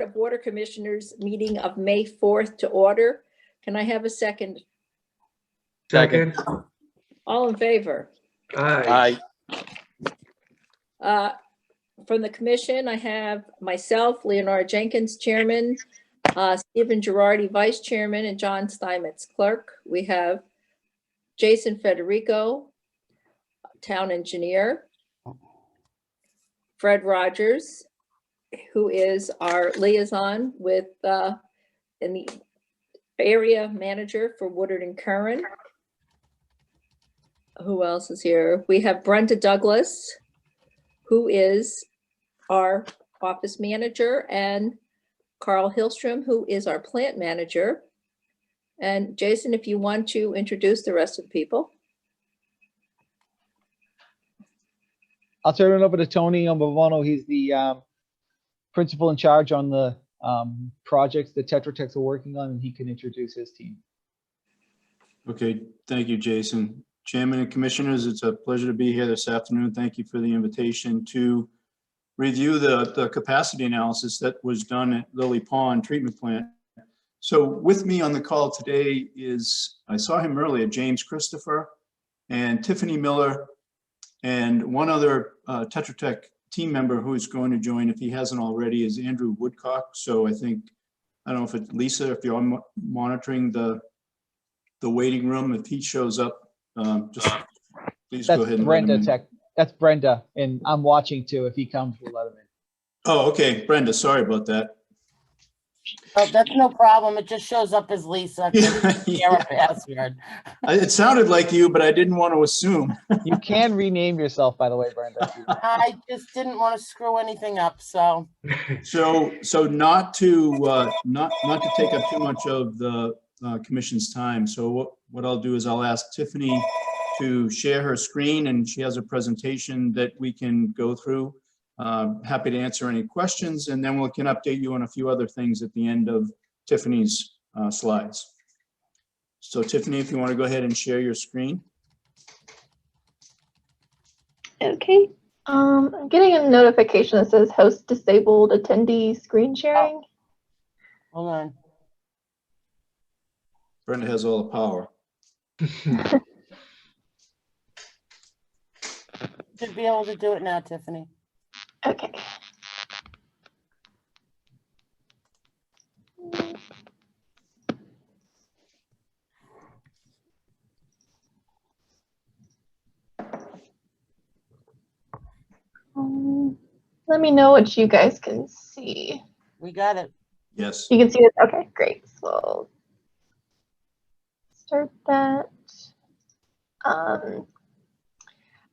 of Water Commissioners meeting of May 4th to order. Can I have a second? Second. All in favor? Aye. From the commission, I have myself, Leonora Jenkins, Chairman, Stephen Girardi, Vice Chairman, and John Steinmetz, Clerk. We have Jason Federico, Town Engineer, Fred Rogers, who is our liaison with in the area manager for Woodard and Curran. Who else is here? We have Brenda Douglas, who is our office manager, and Carl Hillstrom, who is our plant manager. And Jason, if you want to introduce the rest of the people. I'll turn it over to Tony Ombavono. He's the principal in charge on the projects that Tetra Tech's are working on, and he can introduce his team. Okay, thank you, Jason. Chairman and Commissioners, it's a pleasure to be here this afternoon. Thank you for the invitation to review the capacity analysis that was done at Lily Pond Treatment Plant. So with me on the call today is, I saw him earlier, James Christopher and Tiffany Miller, and one other Tetra Tech team member who is going to join, if he hasn't already, is Andrew Woodcock. So I think, I don't know if it's Lisa, if you're monitoring the waiting room, if he shows up, just please go ahead and Brenda Tech. That's Brenda, and I'm watching too. If he comes, we'll let him in. Oh, okay, Brenda, sorry about that. Oh, that's no problem. It just shows up as Lisa. Yeah. Password. It sounded like you, but I didn't want to assume. You can rename yourself, by the way, Brenda. I just didn't want to screw anything up, so. So not to take up too much of the commission's time. So what I'll do is I'll ask Tiffany to share her screen, and she has a presentation that we can go through. Happy to answer any questions, and then we can update you on a few other things at the end of Tiffany's slides. So Tiffany, if you want to go ahead and share your screen. Okay. I'm getting a notification that says host disabled attendee screen sharing. Hold on. Brenda has all the power. Should be able to do it now, Tiffany. Okay. Let me know what you guys can see. We got it. Yes. You can see it? Okay, great. So start that.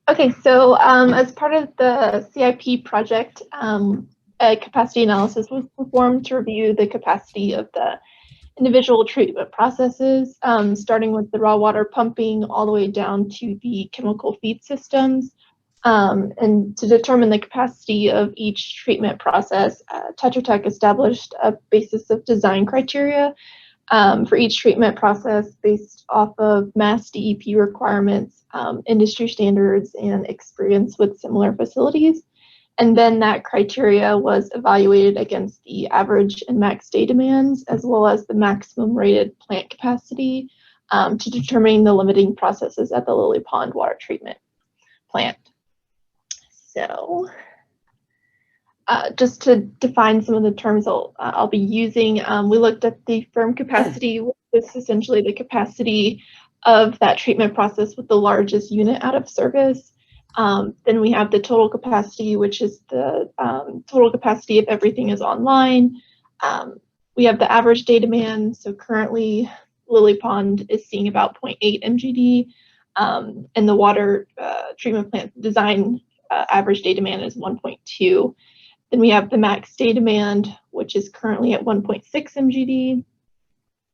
Okay, so as part of the CIP project, a capacity analysis was performed to review the capacity of the individual treatment processes, starting with the raw water pumping all the way down to the chemical feed systems. And to determine the capacity of each treatment process, Tetra Tech established a basis of design criteria for each treatment process based off of mass DEP requirements, industry standards, and experience with similar facilities. And then that criteria was evaluated against the average and max day demands, as well as the maximum rated plant capacity to determine the limiting processes at the Lily Pond water treatment plant. So just to define some of the terms I'll be using, we looked at the firm capacity, which is essentially the capacity of that treatment process with the largest unit out of service. Then we have the total capacity, which is the total capacity if everything is online. We have the average day demand. So currently Lily Pond is seeing about 0.8 MGD, and the water treatment plant design average day demand is 1.2. Then we have the max day demand, which is currently at 1.6 MGD,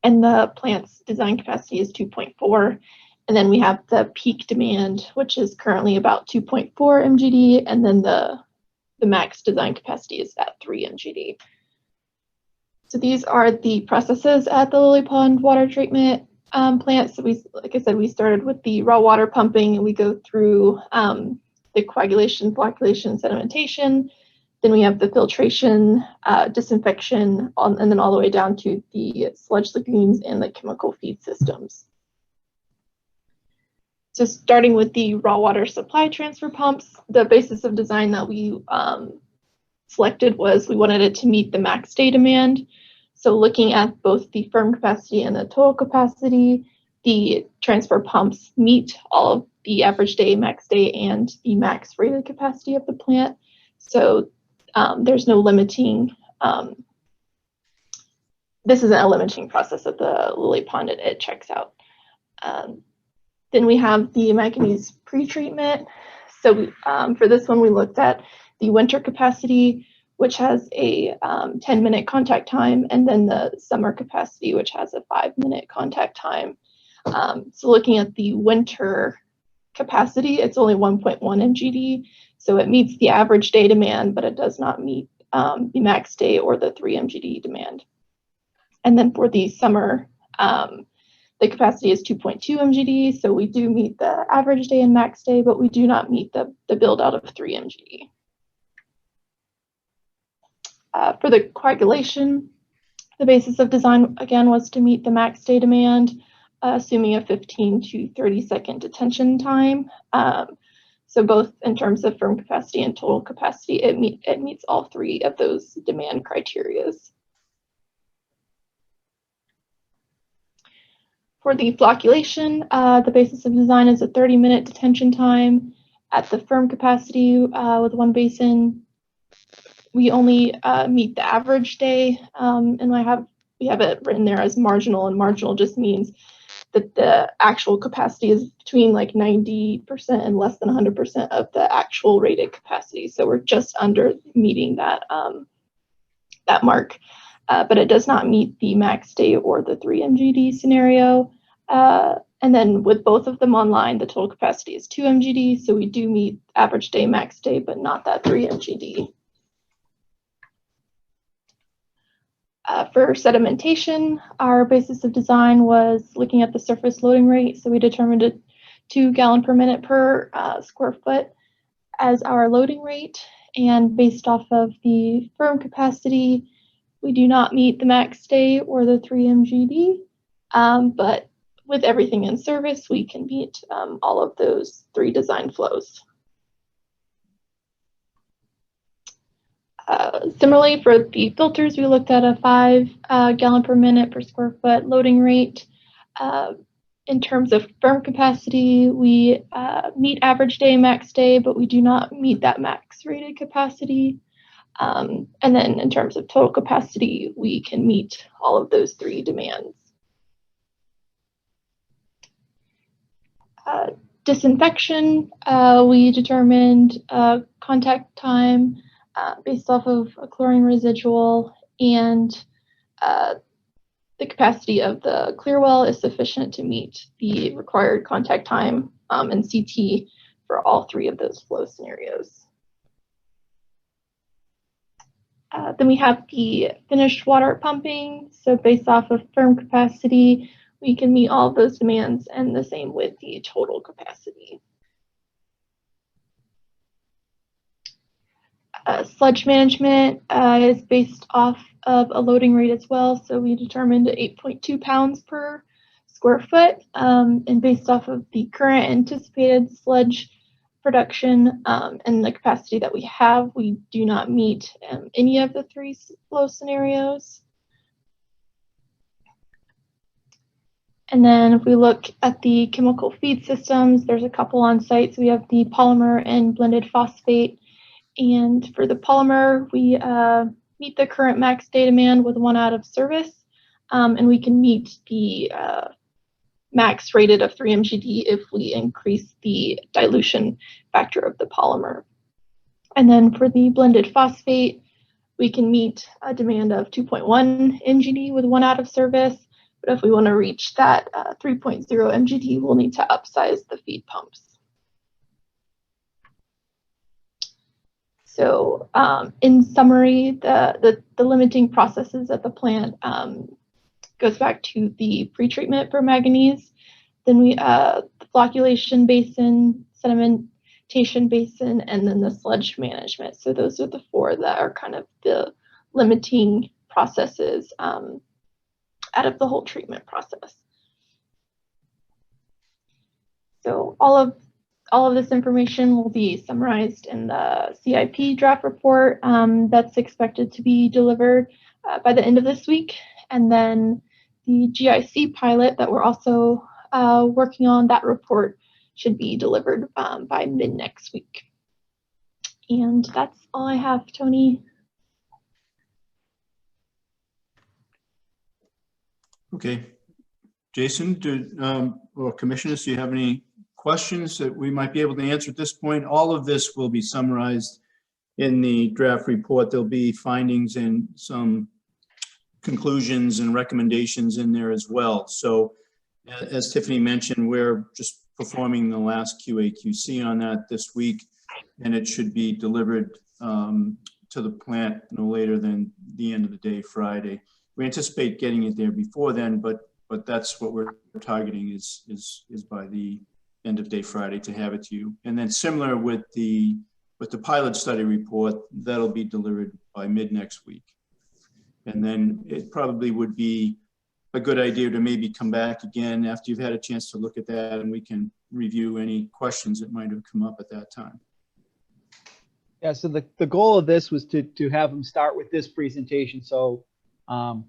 and the plant's design capacity is 2.4. And then we have the peak demand, which is currently about 2.4 MGD, and then the max design capacity is at 3 MGD. So these are the processes at the Lily Pond water treatment plant. So like I said, we started with the raw water pumping, and we go through the coagulation, flocculation, sedimentation. Then we have the filtration, disinfection, and then all the way down to the sludge lagoons and the chemical feed systems. So starting with the raw water supply transfer pumps, the basis of design that we selected was we wanted it to meet the max day demand. So looking at both the firm capacity and the total capacity, the transfer pumps meet all of the average day, max day, and the max rated capacity of the plant. So there's no limiting. This isn't a limiting process at the Lily Pond. It checks out. Then we have the manganese pretreatment. So for this one, we looked at the winter capacity, which has a 10-minute contact time, and then the summer capacity, which has a 5-minute contact time. So looking at the winter capacity, it's only 1.1 MGD. So it meets the average day demand, but it does not meet the max day or the 3 MGD demand. And then for the summer, the capacity is 2.2 MGD. So we do meet the average day and max day, but we do not meet the build out of 3 MGD. For the coagulation, the basis of design, again, was to meet the max day demand, assuming a 15 to 30-second detention time. So both in terms of firm capacity and total capacity, it meets all 3 of those demand criterias. For the flocculation, the basis of design is a 30-minute detention time at the firm capacity with 1 basin. We only meet the average day, and we have it written there as marginal, and marginal just means that the actual capacity is between like 90% and less than 100% of the actual rated capacity. So we're just under meeting that that mark, but it does not meet the max day or the 3 MGD scenario. And then with both of them online, the total capacity is 2 MGD. So we do meet average day, max day, but not that 3 MGD. For sedimentation, our basis of design was looking at the surface loading rate. So we determined a 2 gallon per minute per square foot as our loading rate. And based off of the firm capacity, we do not meet the max day or the 3 MGD. But with everything in service, we can meet all of those 3 design flows. Similarly, for the filters, we looked at a 5 gallon per minute per square foot loading rate. In terms of firm capacity, we meet average day, max day, but we do not meet that max rated capacity. And then in terms of total capacity, we can meet all of those 3 demands. Disinfection, we determined contact time based off of a chlorine residual, and the capacity of the Clearwell is sufficient to meet the required contact time and CT for all 3 of those flow scenarios. Then we have the finished water pumping. So based off of firm capacity, we can meet all of those demands, and the same with the total capacity. Sludge management is based off of a loading rate as well. So we determined 8.2 pounds per square foot, and based off of the current anticipated sludge production and the capacity that we have, we do not meet any of the 3 flow scenarios. And then if we look at the chemical feed systems, there's a couple on site. So we have the polymer and blended phosphate. And for the polymer, we meet the current max day demand with 1 out of service, and we can meet the max rated of 3 MGD if we increase the dilution factor of the polymer. And then for the blended phosphate, we can meet a demand of 2.1 MGD with 1 out of service, but if we want to reach that 3.0 MGD, we'll need to upsize the feed pumps. So in summary, the limiting processes at the plant goes back to the pretreatment for manganese. Then we the flocculation basin, Sedimentation basin, and then the sludge management. So those are the four that are kind of the limiting processes out of the whole treatment process. So all of this information will be summarized in the CIP draft report that's expected to be delivered by the end of this week. And then the GIC pilot that we're also working on, that report should be delivered by mid next week. And that's all I have, Tony. Okay. Jason, or commissioners, do you have any questions that we might be able to answer at this point? All of this will be summarized in the draft report. There'll be findings and some conclusions and recommendations in there as well. So as Tiffany mentioned, we're just performing the last QA/QC on that this week, and it should be delivered to the plant no later than the end of the day, Friday. We anticipate getting it there before then, but that's what we're targeting is by the end of day Friday to have it to you. And then similar with the pilot study report, that'll be delivered by mid next week. And then it probably would be a good idea to maybe come back again after you've had a chance to look at that, and we can review any questions that might have come up at that time. Yeah, so the goal of this was to have them start with this presentation, so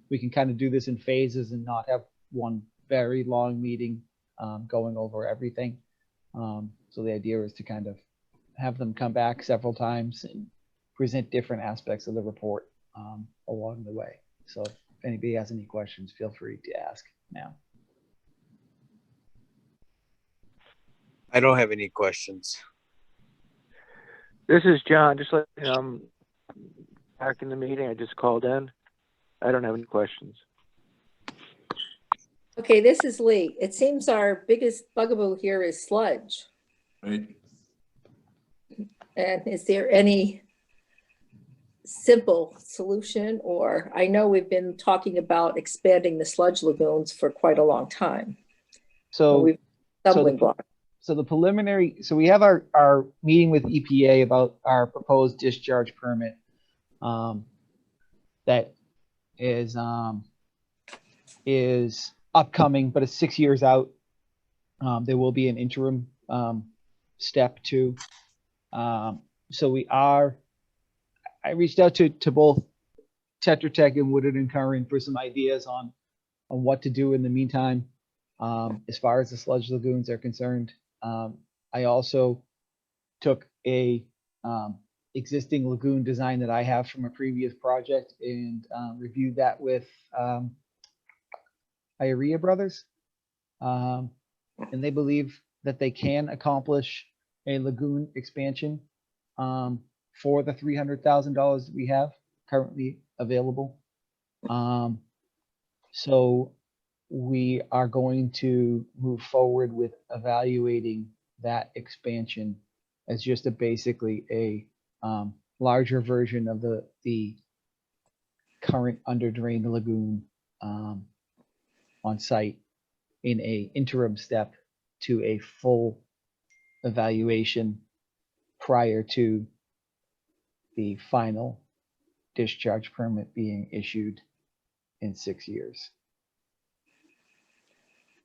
we can kind of do this in phases and not have one very long meeting going over everything. So the idea is to kind of have them come back several times and present different aspects of the report along the way. So if anybody has any questions, feel free to ask now. I don't have any questions. This is John. Just let back in the meeting. I just called in. I don't have any questions. Okay, this is Lee. It seems our biggest bugaboo here is sludge. Right. And is there any simple solution? Or I know we've been talking about expanding the sludge lagoons for quite a long time. So we've stumbling block. So the preliminary, so we have our meeting with EPA about our proposed discharge permit that is upcoming, but it's 6 years out. There will be an interim step too. So I reached out to both Tetra Tech and Woodard and Curran for some ideas on what to do in the meantime as far as the sludge lagoons are concerned. I also took a existing lagoon design that I have from a previous project and reviewed that with Iria Brothers. And they believe that they can accomplish a lagoon expansion for the $300,000 that we have currently available. So we are going to move forward with evaluating that expansion as just basically a larger version of the current under drain lagoon on site in a interim step to a full evaluation prior to the final discharge permit being issued in 6 years.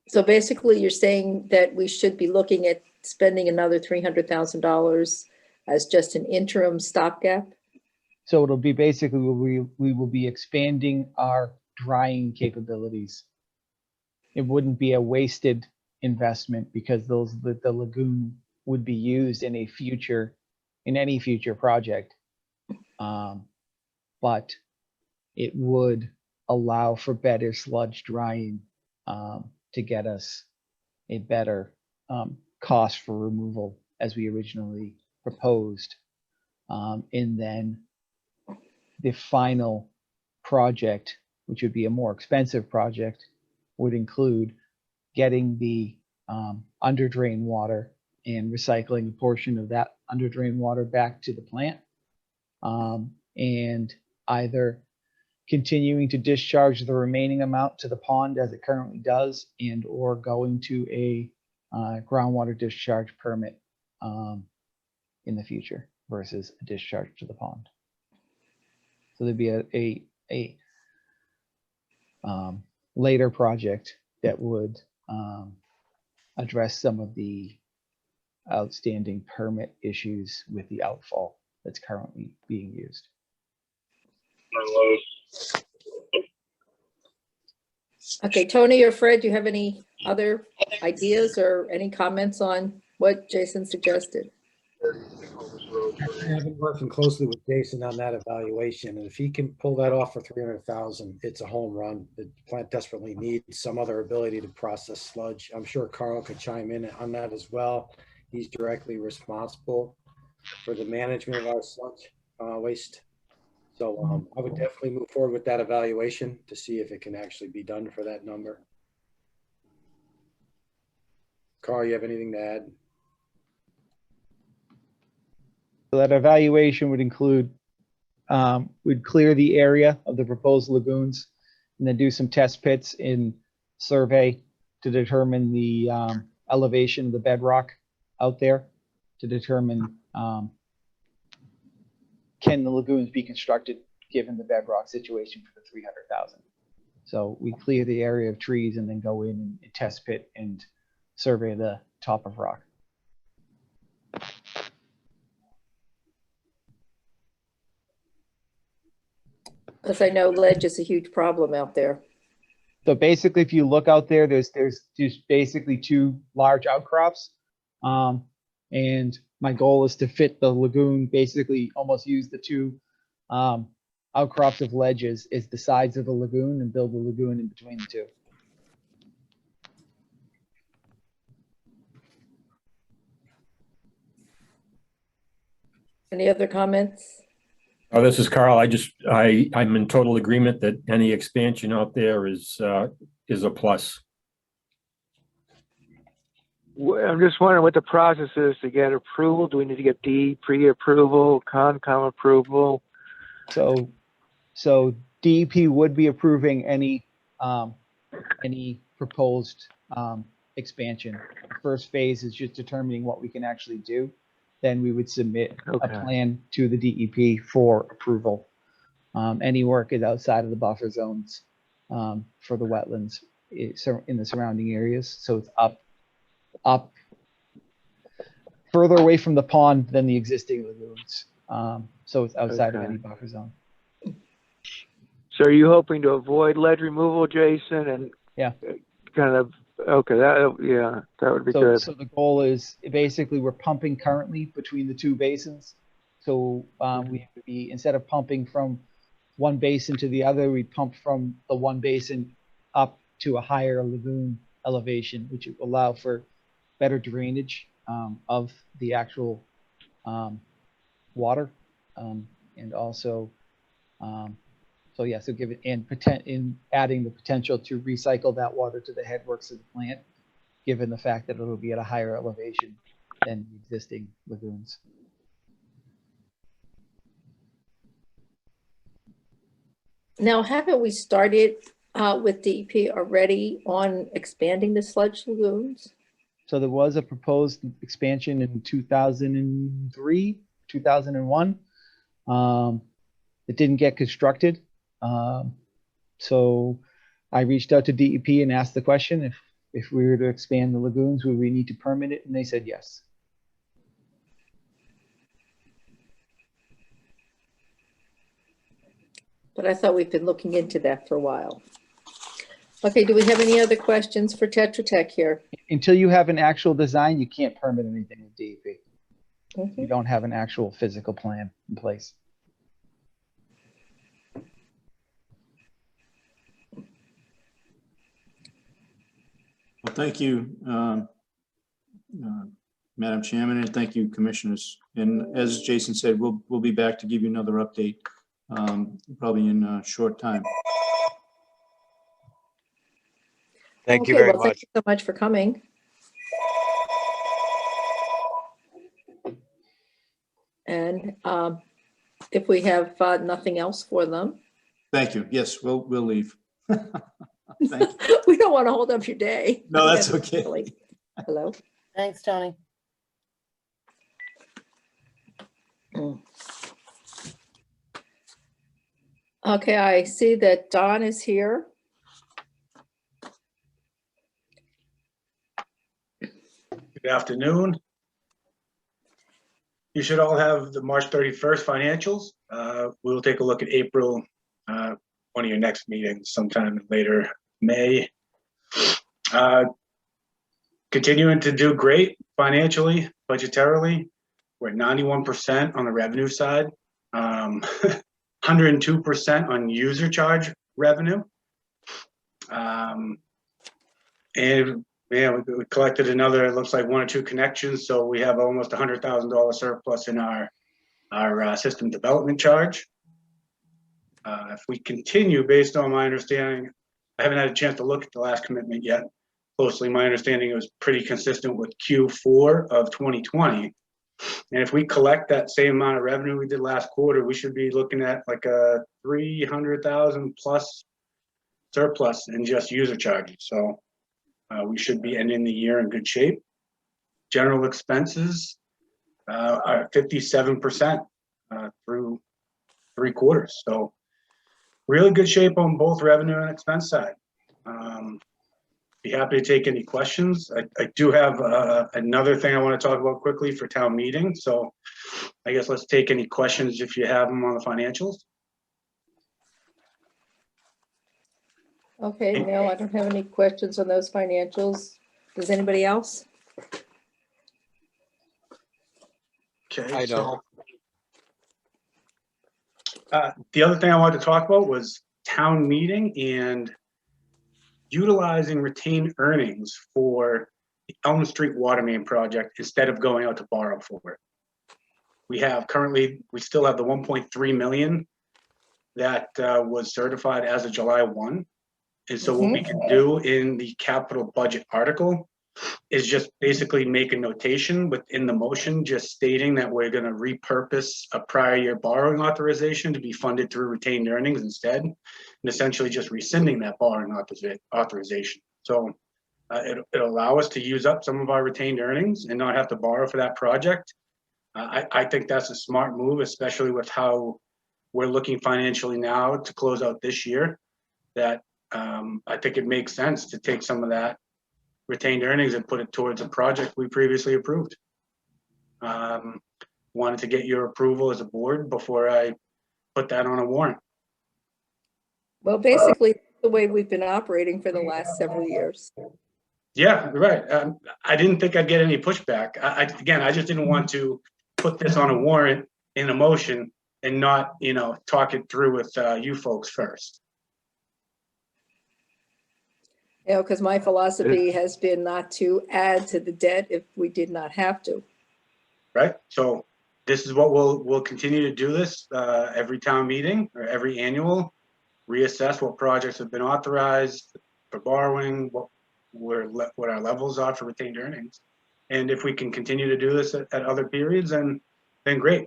So basically you're saying that we should be looking at spending another $300,000 as just an interim stopgap? So it'll be basically we will be expanding our drying capabilities. It wouldn't be a wasted investment because the lagoon would be used in any future project. But it would allow for better sludge drying to get us a better cost for removal as we originally proposed. And then the final project, which would be a more expensive project, would include getting the under drain water and recycling a portion of that under drain water back to the plant, and either continuing to discharge the remaining amount to the pond as it currently does, and or going to a groundwater discharge permit in the future versus a discharge to the pond. So there'd be a later project that would address some of the outstanding permit issues with the outfall that's currently being used. Okay, Tony or Fred, do you have any other ideas or any comments on what Jason suggested? I've been working closely with Jason on that evaluation, and if he can pull that off for 300,000, it's a home run. The plant desperately needs some other ability to process sludge. I'm sure Carl could chime in on that as well. He's directly responsible for the management of our sludge waste. So I would definitely move forward with that evaluation to see if it can actually be done for that number. Carl, you have anything to add? So that evaluation would include, we'd clear the area of the proposed lagoons and then do some test pits in survey to determine the elevation of the bedrock out there to determine can the lagoons be constructed given the bedrock situation for the 300,000. So we clear the area of trees and then go in and test pit and survey the top of rock. Because I know ledge is a huge problem out there. So basically, if you look out there, there's just basically two large outcrops. And my goal is to fit the lagoon, basically almost use the two outcrops of ledges as the sides of the lagoon and build the lagoon in between the two. Any other comments? Oh, this is Carl. I'm in total agreement that any expansion out there is a plus. I'm just wondering what the process is to get approval. Do we need to get pre-approval, Concom approval? So DEP would be approving any proposed expansion. The first phase is just determining what we can actually do. Then we would submit a plan to the DEP for approval. Any work is outside of the buffer zones for the wetlands in the surrounding areas. So it's up further away from the pond than the existing lagoons. So it's outside of any buffer zone. So are you hoping to avoid ledge removal, Jason? And yeah, kind of, okay, that would be good. So the goal is basically we're pumping currently between the two basins. So we would be, instead of pumping from one basin to the other, we pump from the one basin up to a higher lagoon elevation, which would allow for better drainage of the actual water, and also so give it in adding the potential to recycle that water to the headworks of the plant, given the fact that it'll be at a higher elevation than the existing lagoons. Now, haven't we started with DEP already on expanding the sludge lagoons? So there was a proposed expansion in 2003, 2001. It didn't get constructed. So I reached out to DEP and asked the question, if we were to expand the lagoons, would we need to permit it? And they said yes. But I thought we've been looking into that for a while. Okay, do we have any other questions for Tetra Tech here? Until you have an actual design, you can't permit anything with DEP. Mm-hmm. You don't have an actual physical plan in place. Well, thank you, Madam Chairman, and thank you, Commissioners. And as Jason said, we'll be back to give you another update, probably in a short time. Thank you very much. Thank you so much for coming. And if we have nothing else for them. Thank you. Yes, we'll leave. Thank you. We don't want to hold up your day. No, that's okay. Hello. Thanks, Tony. Okay, I see that Don is here. Good afternoon. You should all have the March 31st financials. We'll take a look at April, one of your next meetings sometime later May. Continuing to do great financially, budgetarily. We're at 91% on the revenue side, 102% on user charge revenue. And yeah, we collected another, it looks like 1 or 2 connections, so we have almost $100,000 surplus in our system development charge. If we continue, based on my understanding, I haven't had a chance to look at the last commitment yet closely. My understanding it was pretty consistent with Q4 of 2020. And if we collect that same amount of revenue we did last quarter, we should be looking at like a 300,000 plus surplus in just user charges. So we should be ending the year in good shape. General expenses are 57% through 3 quarters. So really good shape on both revenue and expense side. Be happy to take any questions. I do have another thing I want to talk about quickly for town meeting. So I guess let's take any questions if you have them on the financials. Okay, no, I don't have any questions on those financials. Does anybody else? Okay. I don't. The other thing I wanted to talk about was town meeting and utilizing retained earnings for the Elm Street water main project instead of going out to borrow for it. We still have the 1.3 million that was certified as of July 1. And so what we can do in the capital budget article is just basically make a notation within the motion, just stating that we're going to repurpose a prior year borrowing authorization to be funded through retained earnings instead, and essentially just rescinding that borrowing authorization. So it'll allow us to use up some of our retained earnings and not have to borrow for that project. I think that's a smart move, especially with how we're looking financially now to close out this year, that I think it makes sense to take some of that retained earnings and put it towards a project we previously approved. Wanted to get your approval as a board before I put that on a warrant. Well, basically, the way we've been operating for the last several years. Yeah, right. I didn't think I'd get any pushback. Again, I just didn't want to put this on a warrant in a motion and not, talk it through with you folks first. Because my philosophy has been not to add to the debt if we did not have to. Right. So this is what we'll continue to do this every town meeting or every annual, reassess what projects have been authorized for borrowing, what our levels are for retained earnings. And if we can continue to do this at other periods, then great.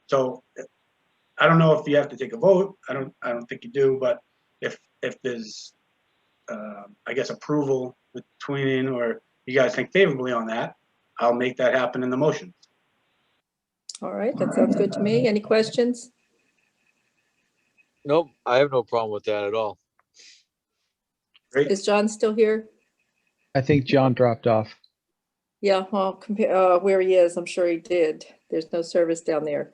So I don't know if you have to take a vote. I don't think you do, but if there's I guess approval between, or you guys think favorably on that, I'll make that happen in the motion. All right, that sounds good to me. Any questions? Nope, I have no problem with that at all. Great. Is John still here? I think John dropped off. Yeah, well, where he is, I'm sure he did. There's no service down there.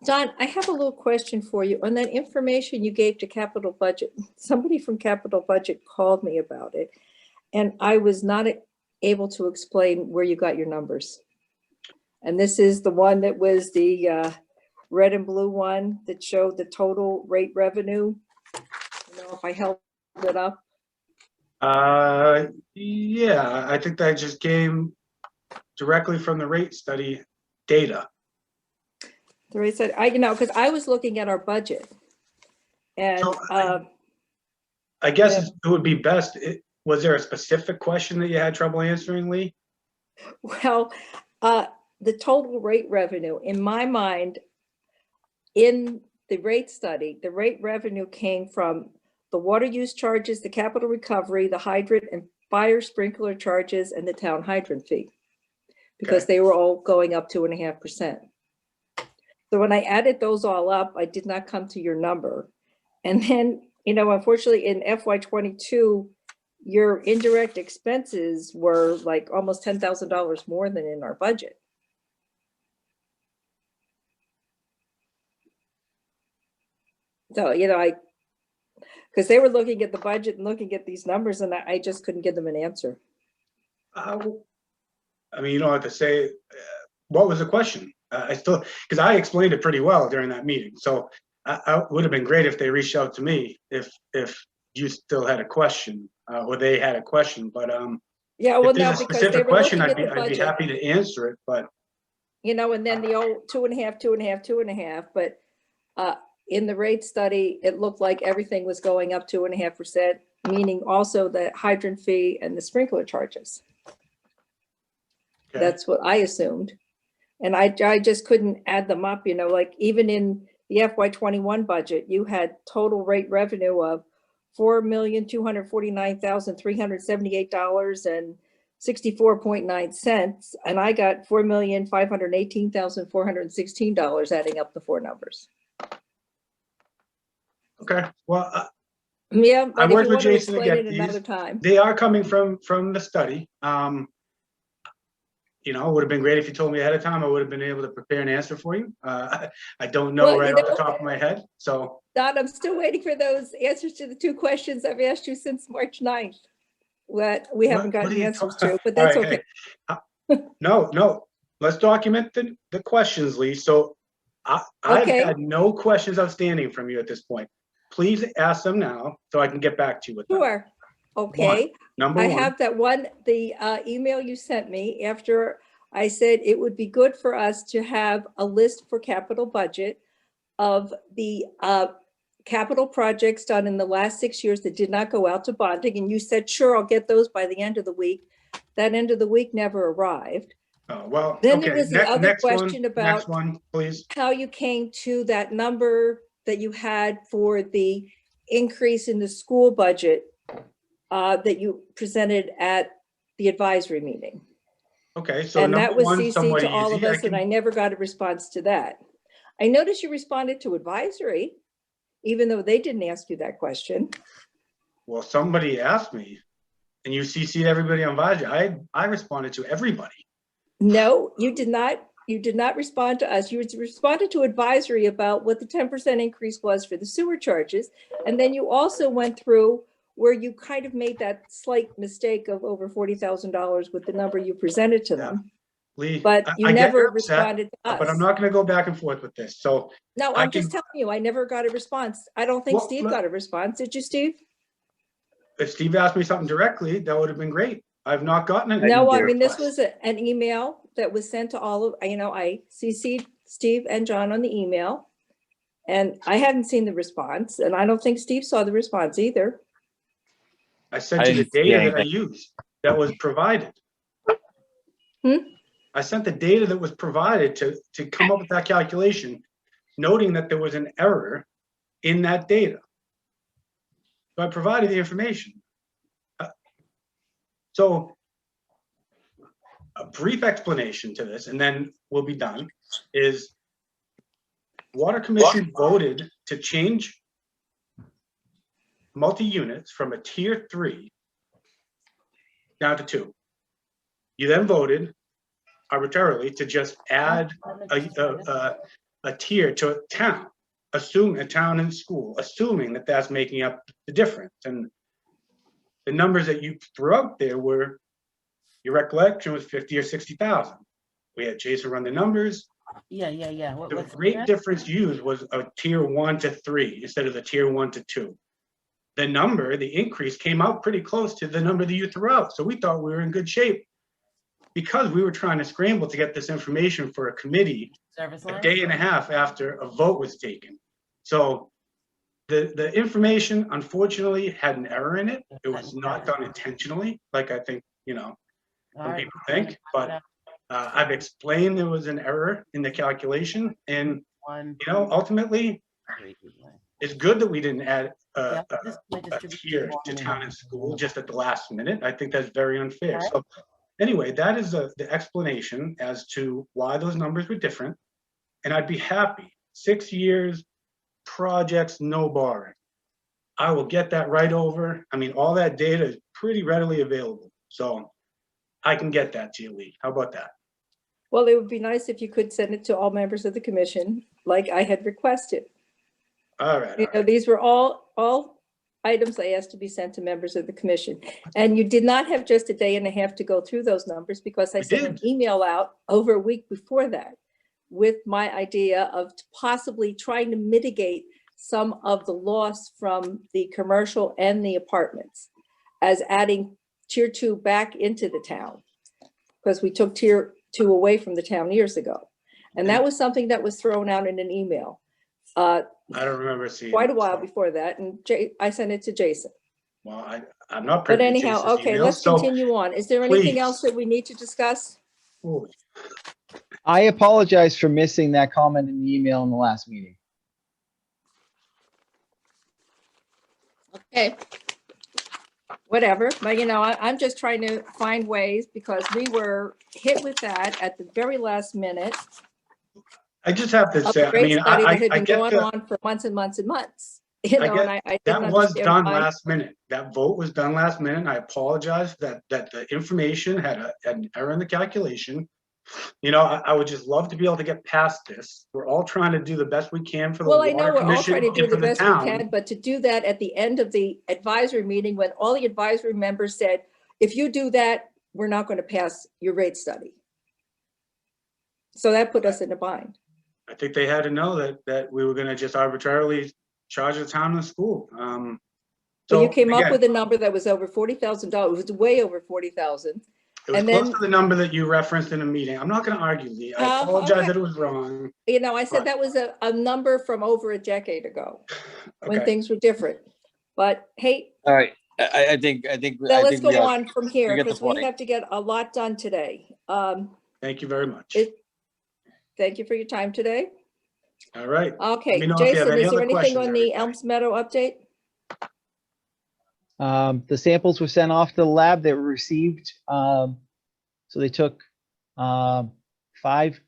Don, I have a little question for you. On that information you gave to Capital Budget, somebody from Capital Budget called me about it, and I was not able to explain where you got your numbers. And this is the one that was the red and blue one that showed the total rate revenue. If I held it up. Yeah, I think that just came directly from the rate study data. The rate study, because I was looking at our budget, and so I guess it would be best. Was there a specific question that you had trouble answering, Lee? Well, the total rate revenue, in my mind, in the rate study, the rate revenue came from the water use charges, the capital recovery, the hydrant and fire sprinkler charges, and the town hydrant fee, because they were all going up 2.5%. So when I added those all up, I did not come to your number. And then, unfortunately in FY22, your indirect expenses were like almost $10,000 more than in our budget. So, because they were looking at the budget and looking at these numbers, and I just couldn't give them an answer. I mean, you don't have to say, what was the question? Because I explained it pretty well during that meeting. So I would have been great if they reached out to me if you still had a question or they had a question. But yeah, well, if there's no, a because specific they were question, looking I'd at the be budget. happy to answer it. But and then the old 2.5, 2.5, 2.5. But in the rate study, it looked like everything was going up 2.5%, meaning also the hydrant fee and the sprinkler charges. okay. That's what I assumed. And I just couldn't add them up, like even in the FY21 budget, you had total rate revenue of $4,249,378.64.9. And I got $4,518,416 adding up the four numbers. Okay. Well, Yeah, I but if worked you with want to Jason to explain get it these. another time. They are coming from the study. It would have been great if you told me ahead of time. I would have been able to prepare an answer for you. I don't know Well, right off the top of my head. So Don, I'm still waiting for those answers to the two questions I've asked you since March 9th. What we haven't what gotten are you answers talking- to, but that's All right, okay. hey. No. Let's document the questions, Lee. So I've Okay. had no questions outstanding from you at this point. Please ask them now so I can get back to you with them. Sure. Okay. Number I one. have that one, the email you sent me after I said it would be good for us to have a list for capital budget of the capital projects done in the last 6 years that did not go out to bonding. And you said, sure, I'll get those by the end of the week. That end of the week never arrived. Oh, well, Then okay. there was the other next question one, about next one, please. how you came to that number that you had for the increase in the school budget that you presented at the advisory meeting. Okay, so And number that was one, CC somewhat to all of easy. us, and I never got a response to that. I noticed you responded to advisory, even though they didn't ask you that question. Well, somebody asked me, and you CC'd everybody on advisory. I responded to everybody. No, you did not. You did not respond to us. You responded to advisory about what the 10% increase was for the sewer charges. And then you also went through where you kind of made that slight mistake of over $40,000 with the number you presented to them. Lee, But you I get never you're upset, responded to us. but I'm not going to go back and forth with this. So No, I I'm just can- telling you, I never got a response. I don't think Well, Steve look- got a response. Did you, Steve? if Steve asked me something directly, that would have been great. I've not gotten it. No, I mean, this was an email that was sent to all of, I CC'd Steve and John on the email. And I hadn't seen the response, and I don't think Steve saw the response either. I sent you the data that I used that was provided. Hmm? I sent the data that was provided to come up with that calculation, noting that there was an error in that data. So I provided the information. So a brief explanation to this, and then we'll be done, is Water Commission voted to change multi-units from a tier 3 down to 2. You then voted arbitrarily to just add a tier to a town, assume a town and school, assuming that that's making up the difference. And the numbers that you threw out there were, your recollection was 50 or 60,000. We had Jason run the numbers. Yeah. The rate difference used was a tier 1 to 3 instead of the tier 1 to 2. The number, the increase came out pretty close to the number that you threw out. So we thought we were in good shape because we were trying to scramble to get this information for a committee a day and a half after a vote was taken. So the information, unfortunately, had an error in it. It was not done intentionally, like I think, some people think, but I've explained there was an error in the calculation, and ultimately, it's good that we didn't add a tier to town and school just at the last minute. I think that's very unfair. So anyway, that is the explanation as to why those numbers were different. and I'd be happy. 6 years, projects, no borrowing. I will get that right over. I mean, all that data is pretty readily available. So I can get that to you, Lee. How about that? Well, it would be nice if you could send it to all members of the commission, like I had requested. All right. You know, these were all items I asked to be sent to members of the commission. And you did not have just a day and a half to go through those numbers, because I sent an email out over a week before that with my idea of possibly trying to mitigate some of the loss from the commercial and the apartments as adding tier 2 back into the town, because we took tier 2 away from the town years ago. And that was something that was thrown out in an email. I don't remember seeing quite a it, while so. before that, and I sent it to Jason. Well, I'm not But privy to anyhow, Jason's okay, email, let's so continue on. Is there anything please. else that we need to discuss? Holy- I apologize for missing that comment in the email in the last meeting. Okay. Whatever, but you know, I'm just trying to find ways, because we were hit with that at the very last minute. I just have to Of say, a I great mean, study that had I been get going the, on for months and months and months. You know, and I that didn't was understand done why. last minute. That vote was done last minute. I apologize that the information had an error in the calculation. You know, I would just love to be able to get past this. We're all trying to do the best we can for the Well, I know water we're all commission trying to do and for the the best we can, town. but to do that at the end of the advisory meeting, when all the advisory members said, if you do that, we're not going to pass your rate study. So that put us in a bind. I think they had to know that we were gonna just arbitrarily charge the town and the school. So you So came up again, with a number that was over $40,000. It was way over 40,000. it was and close then- to the number that you referenced in a meeting. I'm not gonna argue, Lee. I apologize okay. that it was wrong. You know, I said But- that was a number from over a decade ago when Okay. things were different. But hey, All right, I think, so let's go on from here, get the because we point. have to get a lot done today. Thank you very much. Thank you for your time today. All right. Okay, Let me know if you have Jason, any is there other anything questions, on the everybody. Elms Meadow update? The samples were sent off to the lab. They were received. So they took 5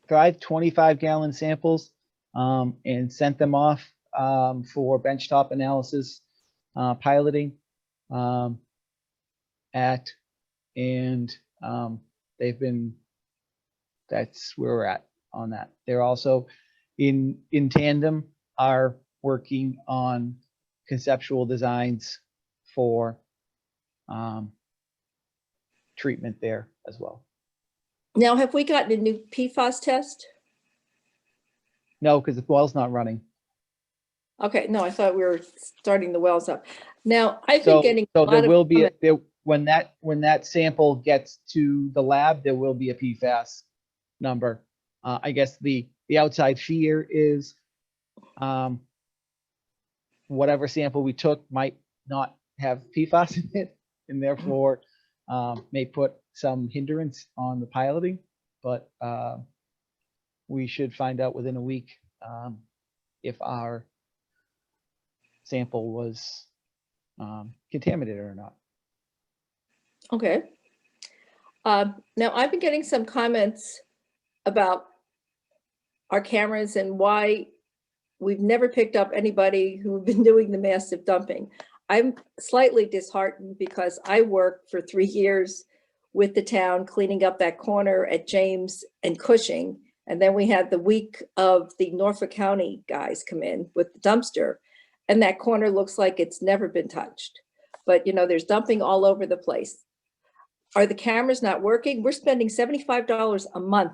25-gallon samples and sent them off for benchtop analysis piloting that's where we're at on that. They're also in tandem are working on conceptual designs for treatment there as well. Now, have we gotten a new PFAS test? No, because the well's not running. Okay, no, I thought we were starting the wells up. Now, I've been getting a So lot there of will be comments. when that sample gets to the lab, there will be a PFAS number. I guess the outside fear is whatever sample we took might not have PFAS in it, and therefore may put some hindrance on the piloting. But we should find out within a week if our sample was contaminated or not. Okay. Now, I've been getting some comments about our cameras and why we've never picked up anybody who've been doing the massive dumping. I'm slightly disheartened because I worked for 3 years with the town cleaning up that corner at James and Cushing. And then we had the week of the Norfolk County guys come in with the dumpster, and that corner looks like it's never been touched. But you know, there's dumping all over the place. Are the cameras not working? We're spending $75 a month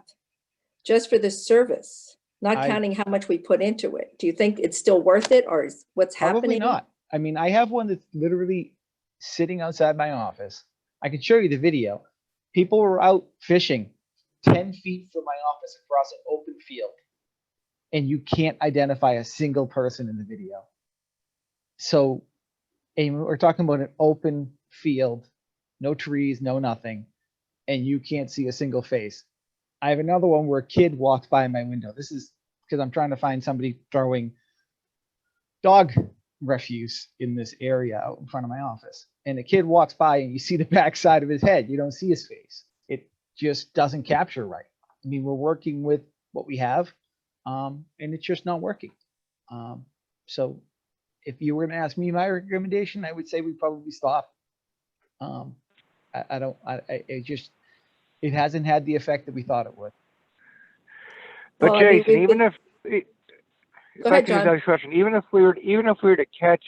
just for this service, not counting how much we put into it. Do you think it's still worth it, or is what's Probably happening? not. I mean, I have one that's literally sitting outside my office. I can show you the video. People were out fishing 10 feet from my office across an open field, and you can't identify a single person in the video. So, and we're talking about an open field, no trees, no nothing, and you can't see a single face. I have another one where a kid walked by my window. This is because I'm trying to find somebody throwing dog refuse in this area out in front of my office. And the kid walks by and you see the back side of his head. You don't see his face. It just doesn't capture right. I mean, we're working with what we have, and it's just not working. So if you were gonna ask me my recommendation, I would say we probably stop. It hasn't had the effect that we thought it would. But Well, I mean, Jason, even if Go ahead, can John. ask a question, even if we were to catch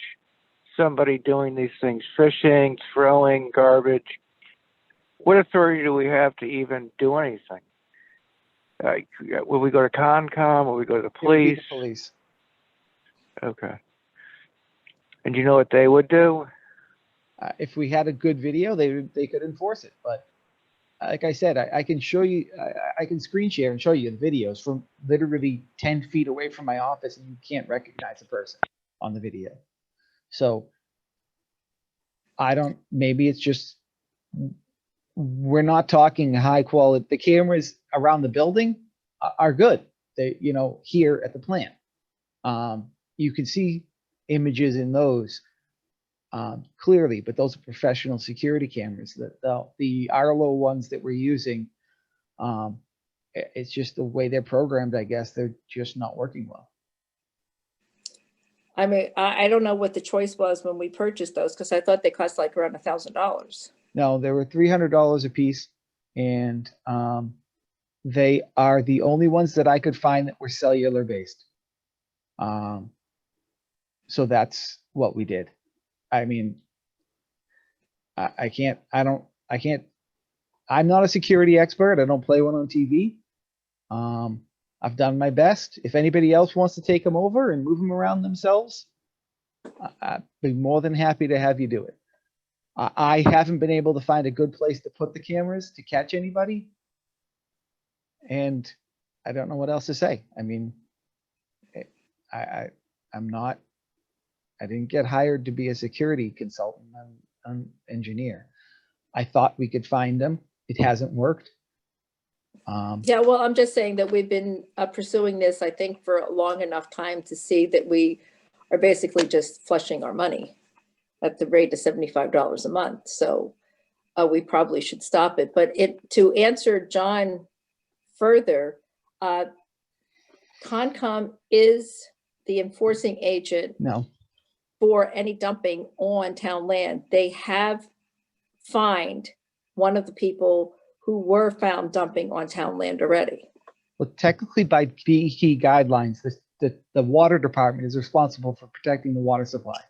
somebody doing these things, fishing, throwing garbage, what authority do we have to even do anything? Will we go to Concom? Will we go to the It would be police? the police. Okay. And do you know what they would do? If we had a good video, they could enforce it. But like I said, I can show you, I can screen share and show you the videos from literally 10 feet away from my office, and you can't recognize a person on the video. So maybe it's just, we're not talking high quality. The cameras around the building are good. They, here at the plant, you can see images in those clearly, but those are professional security cameras. The Arlo ones that we're using, it's just the way they're programmed. I guess they're just not working well. I mean, I don't know what the choice was when we purchased those, because I thought they cost like around $1,000. No, they were $300 a piece, and they are the only ones that I could find that were cellular based. So that's what we did. I mean, I'm not a security expert. I don't play one on TV. I've done my best. If anybody else wants to take them over and move them around themselves, I'd be more than happy to have you do it. I haven't been able to find a good place to put the cameras to catch anybody. And I don't know what else to say. I mean, I didn't get hired to be a security consultant. I'm an engineer. I thought we could find them. It hasn't worked. Yeah, well, I'm just saying that we've been pursuing this, I think, for a long enough time to see that we are basically just flushing our money at the rate of $75 a month. So we probably should stop it. But to answer John further, Concom is the enforcing agent for any dumping on town land. They have fined one of the people who were found dumping on town land already. Well, technically by DEP guidelines, the water department is responsible for protecting the water supply,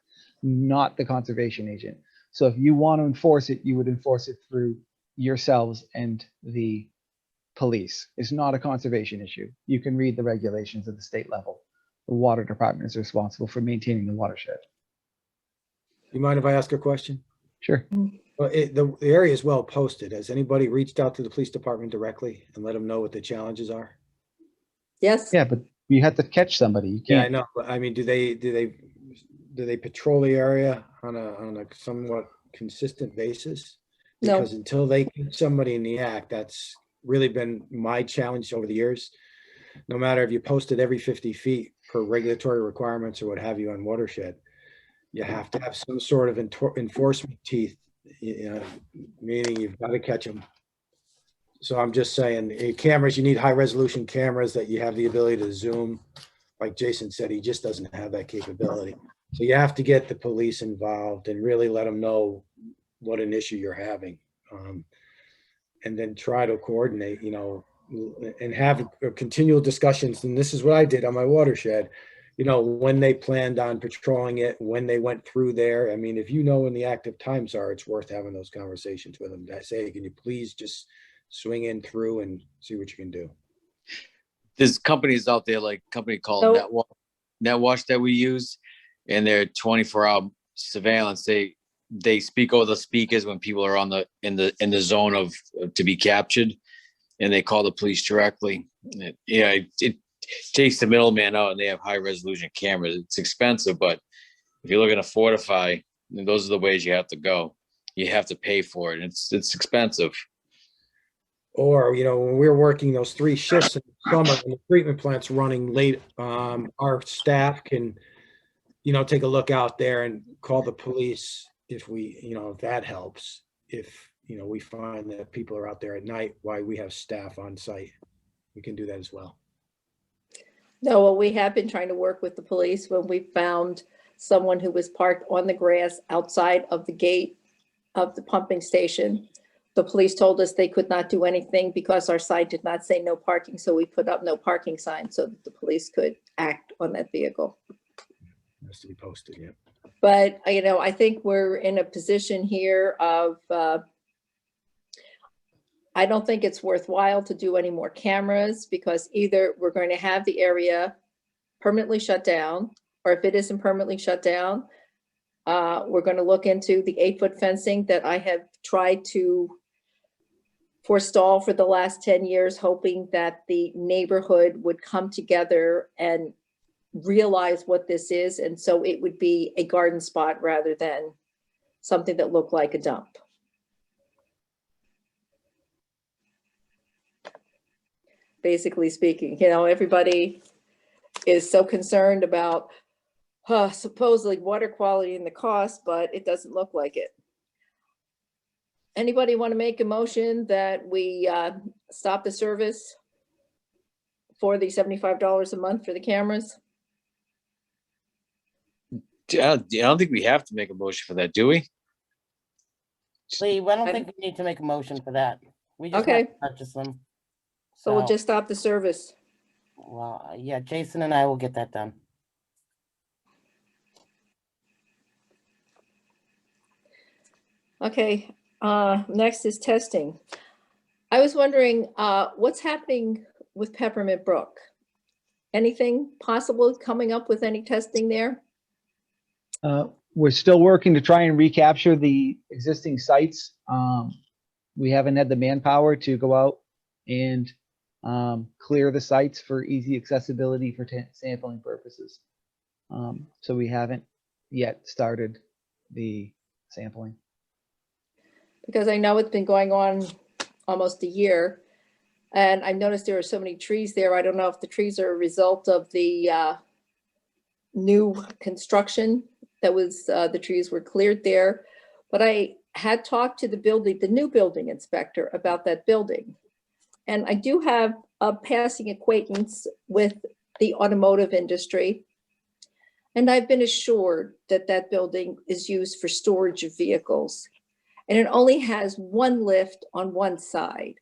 not the conservation agent. So if you want to enforce it, you would enforce it through yourselves and the police. It's not a conservation issue. You can read the regulations at the state level. The water department is responsible for maintaining the watershed. You mind if I ask a question? Sure. Well, the area is well posted. Has anybody reached out to the police department directly and let them know what the challenges are? Yes. Yeah, but you have to catch somebody. You can't. Yeah, I know. But I mean, do they patrol the area on a somewhat consistent basis? No. Because until they get somebody in the act, that's really been my challenge over the years. No matter if you posted every 50 feet per regulatory requirements or what have you on watershed, you have to have some sort of enforcement teeth, meaning you've got to catch them. So I'm just saying, cameras, you need high resolution cameras that you have the ability to zoom. Like Jason said, he just doesn't have that capability. So you have to get the police involved and really let them know what an issue you're having. And then try to coordinate, and have continual discussions. And this is what I did on my watershed, when they planned on patrolling it, when they went through there. I mean, if you know when the active times are, it's worth having those conversations with them. I say, can you please just swing in through and see what you can do? There's companies out there, like a company called NetWatch that we use, and they're 24-hour surveillance. They speak over the speakers when people are in the zone of to be captured, and they call the police directly. It takes the middleman out, and they have high resolution cameras. It's expensive, but if you're looking to fortify, those are the ways you have to go. You have to pay for it. It's expensive. Or, when we're working those 3 shifts in the summer and the treatment plant's running late, our staff can, take a look out there and call the police if we, if that helps. If, we find that people are out there at night, why we have staff on site. we can do that as well. No, well, we have been trying to work with the police when we found someone who was parked on the grass outside of the gate of the pumping station. The police told us they could not do anything because our sign did not say no parking, so we put up no parking sign so that the police could act on that vehicle. Has to be posted, yeah. But, you know, I think we're in a position here of, I don't think it's worthwhile to do any more cameras because either we're going to have the area permanently shut down, or if it isn't permanently shut down, we're going to look into the 8-foot fencing that I have tried to forestall for the last 10 years, hoping that the neighborhood would come together and realize what this is. And so it would be a garden spot rather than something that looked like a dump. Basically speaking, you know, everybody is so concerned about supposedly water quality and the cost, but it doesn't look like it. Anybody want to make a motion that we stop the service for the $75 a month for the cameras? I don't think we have to make a motion for that, do we? Lee, I don't think we need to make a motion for that. We just Okay. have to purchase them. So we'll just stop the service. Well, yeah, Jason and I will get that done. Okay, next is testing. I was wondering what's happening with Peppermint Brook? Anything possible coming up with any testing there? We're still working to try and recapture the existing sites. We haven't had the manpower to go out and clear the sites for easy accessibility for sampling purposes. So we haven't yet started the sampling. Because I know it's been going on almost a year, and I've noticed there are so many trees there. I don't know if the trees are a result of the new construction that was, the trees were cleared there. But I had talked to the new building inspector about that building. And I do have a passing acquaintance with the automotive industry. And I've been assured that that building is used for storage of vehicles. And it only has one lift on one side.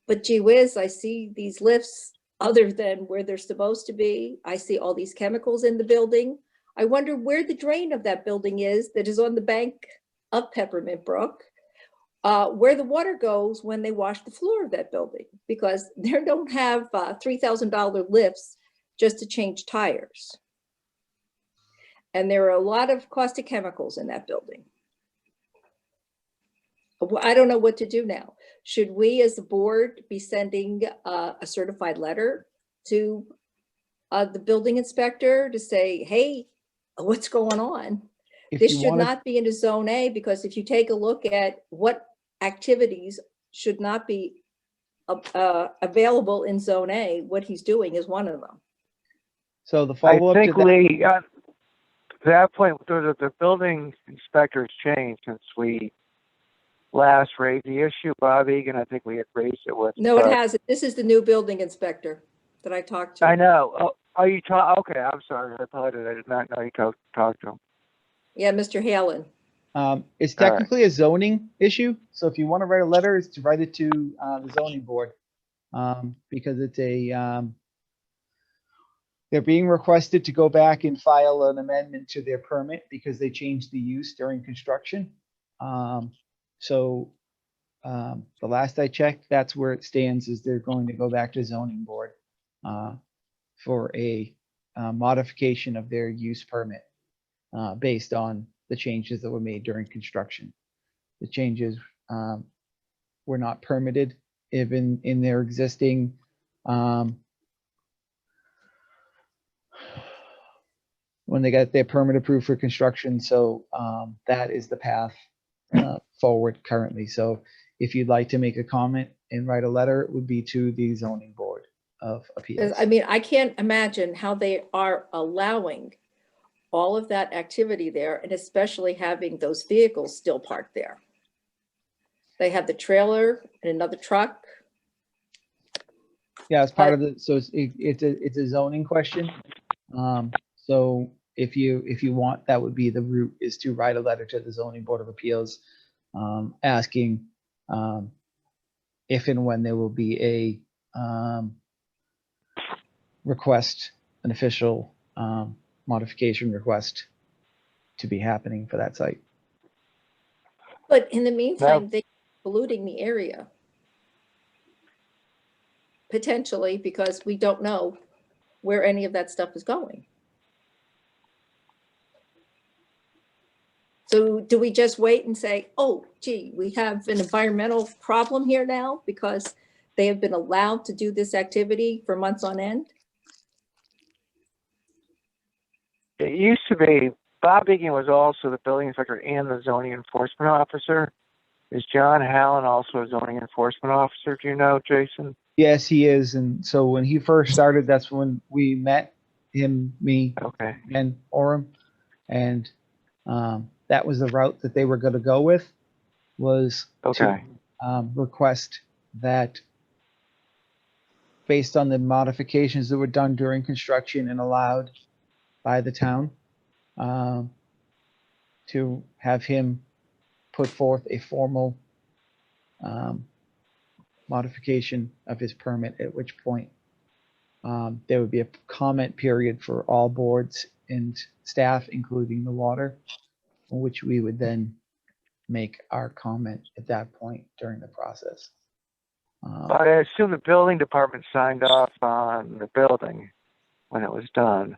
But gee whiz, I see these lifts other than where they're supposed to be. I see all these chemicals in the building. I wonder where the drain of that building is that is on the bank of Peppermint Brook, where the water goes when they wash the floor of that building, because they don't have $3,000 lifts just to change tires. And there are a lot of caustic chemicals in that building. I don't know what to do now. Should we as the board be sending a certified letter to the building inspector to say, hey, what's going on? This should not be into zone A, because if you take a look at what activities should not be available in zone A, what he's doing is one of them. So the follow-up to I think, Lee, to that point, the building inspector's changed since we last raised the issue, Bob Egan. I think we had raised it with. No, it hasn't. This is the new building inspector that I talked to. I know. Oh, you talk? Okay, I'm sorry. I apologize. I did not know you talked to him. Yeah, Mr. Halen. It's technically a zoning issue. So if you want to write a letter, it's to write it to the zoning board, because it's they're being requested to go back and file an amendment to their permit because they changed the use during construction. So the last I checked, that's where it stands, is they're going to go back to zoning board for a modification of their use permit based on the changes that were made during construction. The changes were not permitted even in their existing when they got their permit approved for construction. So that is the path forward currently. So if you'd like to make a comment and write a letter, it would be to the zoning board of appeals. I mean, I can't imagine how they are allowing all of that activity there, and especially having those vehicles still parked there. They have the trailer and another truck. Yeah, it's part of the, so it's a zoning question. So if you want, that would be the route, is to write a letter to the zoning board of appeals, asking, if and when there will be a, request, an official, modification request to be happening for that site. But in the meantime, they're polluting the area. Potentially, because we don't know where any of that stuff is going. So do we just wait and say, oh, gee, we have an environmental problem here now because they have been allowed to do this activity for months on end? It used to be, Bob Egan was also the building inspector and the zoning enforcement officer. Is John Hallen also a zoning enforcement officer? Do you know, Jason? Yes, he is. And so when he first started, that's when we met him, me, Okay. and Orem. And that was the route that they were going to go with, was Okay. to request that, based on the modifications that were done during construction and allowed by the town, to have him put forth a formal modification of his permit, at which point there would be a comment period for all boards and staff, including the water, which we would then make our comment at that point during the process. But I assume the building department signed off on the building when it was done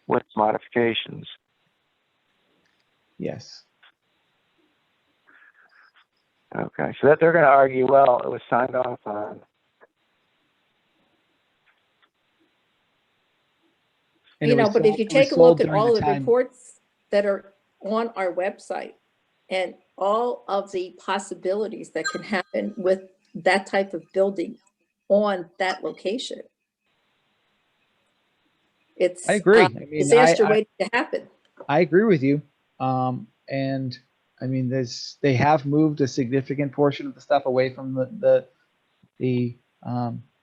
with modifications. Yes. Okay, so that they're going to argue, well, it was signed off on. And You it know, was but if sold- you it was take a sold look at during all the time- reports that are on our website and all of the possibilities that can happen with that type of building on that location. It's I agree. a I mean, disaster waiting to happen. I agree with you. And I mean, they have moved a significant portion of the stuff away from the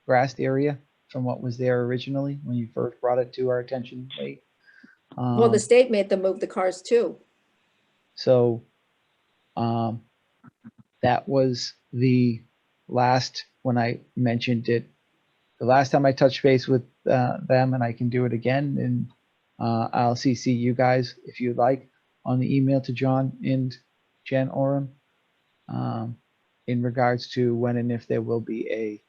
grassed area from what was there originally when you first brought it to our attention late. Well, the state made them move the cars too. So that was the last, when I mentioned it, the last time I touched base with them, and I can do it again, and I'll CC you guys if you'd like on the email to John and Jen Orem, in regards to when and if there will be a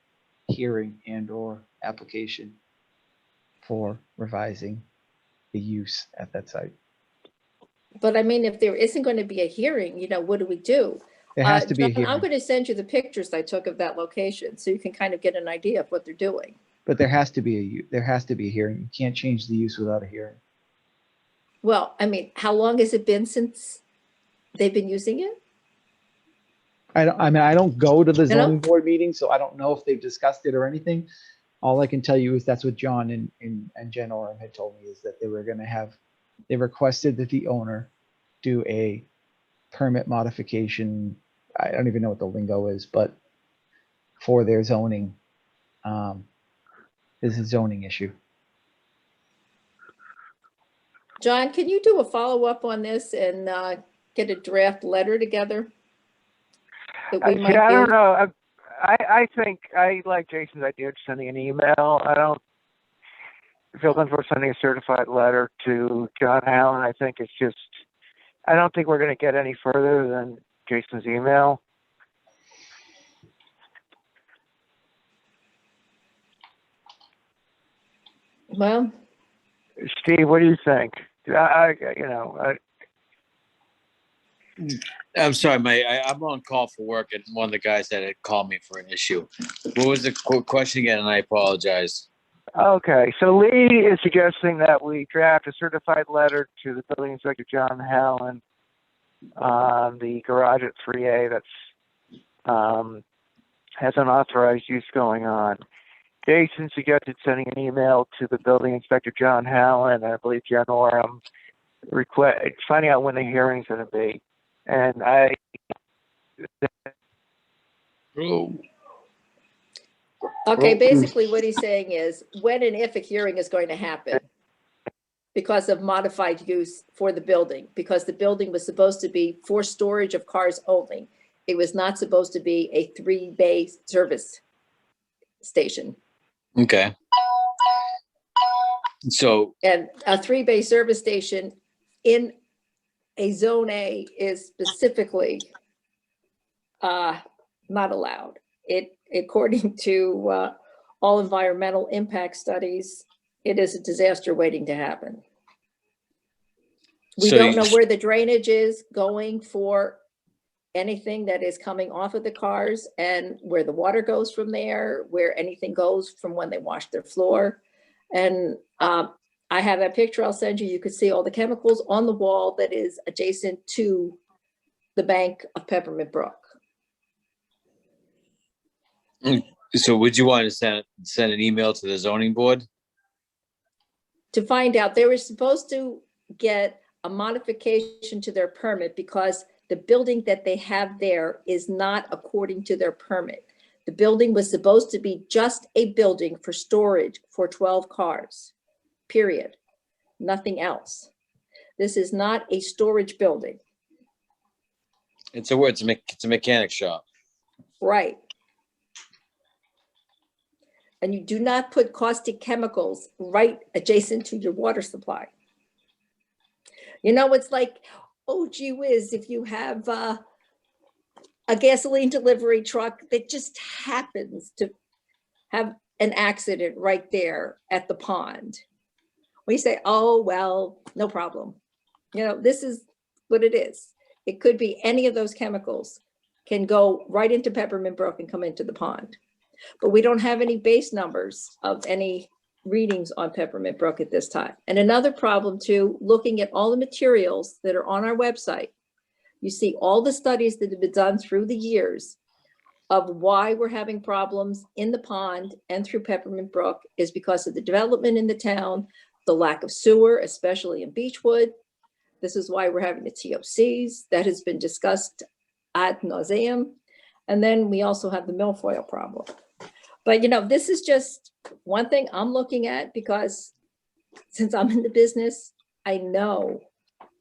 hearing and or application for revising the use at that site. But I mean, if there isn't going to be a hearing, you know, what do we do? There has to be a John, I'm hearing, going to send you the pictures I took of that location so you can kind of get an idea of what they're doing. but there has to be a hearing. You can't change the use without a hearing. Well, I mean, how long has it been since they've been using it? I mean, I don't go to the You know? zoning board meeting, so I don't know if they've discussed it or anything. All I can tell you is that's what John and Jen Orem had told me, is that they requested that the owner do a permit modification. I don't even know what the lingo is, but for their zoning, this is a zoning issue. John, can you do a follow-up on this and get a draft letter together? That we might I don't use? know. I think I like Jason's idea of sending an email. I don't feel comfortable sending a certified letter to John Hallen. I think it's just, I don't think we're going to get any further than Jason's email. Well, Steve, what do you think? I'm sorry, mate. I'm on call for work, and one of the guys that had called me for an issue. What was the question again? And I apologize. Okay, so Lee is suggesting that we draft a certified letter to the building inspector, John Hallen, on the garage at 3A that's has unauthorized use going on. Jason suggested sending an email to the building inspector, John Hallen, and I believe Jen Orem, finding out when the hearing's going to be. And Okay, basically what he's saying is when and if a hearing is going to happen because of modified use for the building, because the building was supposed to be for storage of cars only. It was not supposed to be a 3-bay service station. Okay. So, And a 3-bay service station in a zone A is specifically not allowed. It, according to all environmental impact studies, it is a disaster waiting to happen. We So don't you- know where the drainage is going for anything that is coming off of the cars and where the water goes from there, where anything goes from when they wash their floor. And I have a picture I'll send you. You could see all the chemicals on the wall that is adjacent to the bank of Peppermint Brook. so would you want to send an email to the zoning board? To find out, they were supposed to get a modification to their permit because the building that they have there is not according to their permit. The building was supposed to be just a building for storage for 12 cars, period. Nothing else. This is not a storage building. It's a mechanic shop. Right. And you do not put caustic chemicals right adjacent to your water supply. You know, it's like, oh gee whiz, if you have a gasoline delivery truck that just happens to have an accident right there at the pond. We say, oh, well, no problem. You know, this is what it is. It could be any of those chemicals can go right into Peppermint Brook and come into the pond. But we don't have any base numbers of any readings on Peppermint Brook at this time. And another problem too, looking at all the materials that are on our website, you see all the studies that have been done through the years of why we're having problems in the pond and through Peppermint Brook is because of the development in the town, the lack of sewer, especially in Beechwood. This is why we're having the TOCs that has been discussed ad nauseum. And then we also have the milfoil problem. But you know, this is just one thing I'm looking at because since I'm in the business, I know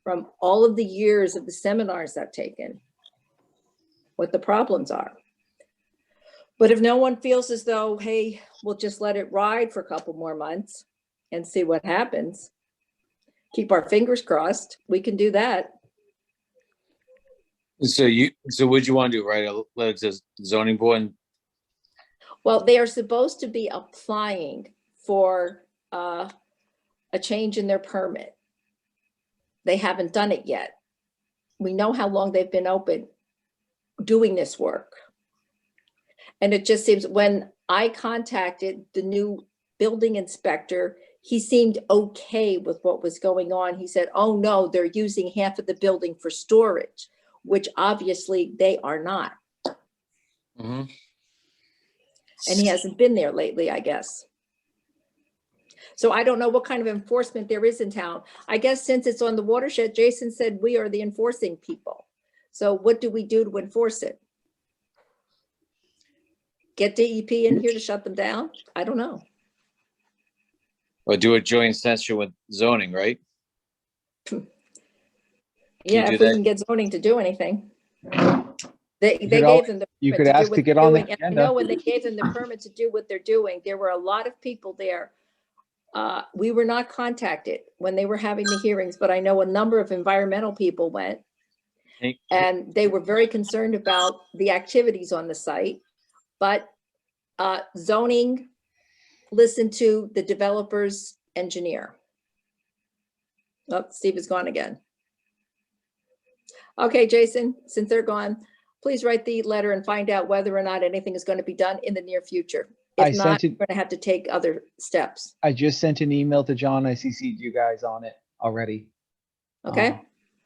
from all of the years of the seminars I've taken what the problems are. But if no one feels as though, hey, we'll just let it ride for a couple more months and see what happens, keep our fingers crossed, we can do that. So would you want to do, write a letter to zoning board? And Well, they are supposed to be applying for a change in their permit. They haven't done it yet. We know how long they've been open doing this work. And it just seems when I contacted the new building inspector, he seemed okay with what was going on. He said, oh no, they're using half of the building for storage, which obviously they are not. Mm-hmm. And he hasn't been there lately, I guess. So I don't know what kind of enforcement there is in town. I guess since it's on the watershed, Jason said we are the enforcing people. So what do we do to enforce it? Get DEP in here to shut them down? I don't know. Or do a joint session with zoning, right? Yeah, do if we that? can get zoning to do anything. They could gave always- them the you permit could to do ask what to get they're on the doing. And I agenda. know when they gave them the permit to do what they're doing, there were a lot of people there. We were not contacted when they were having the hearings, but I know a number of environmental people went. Hey. And they were very concerned about the activities on the site. But zoning listened to the developer's engineer. Oh, Steve is gone again. Okay, Jason, since they're gone, please write the letter and find out whether or not anything is going to be done in the near future. I If not, sent we're it- going to have to take other steps. I just sent an email to John. I CC'd you guys on it already. Okay?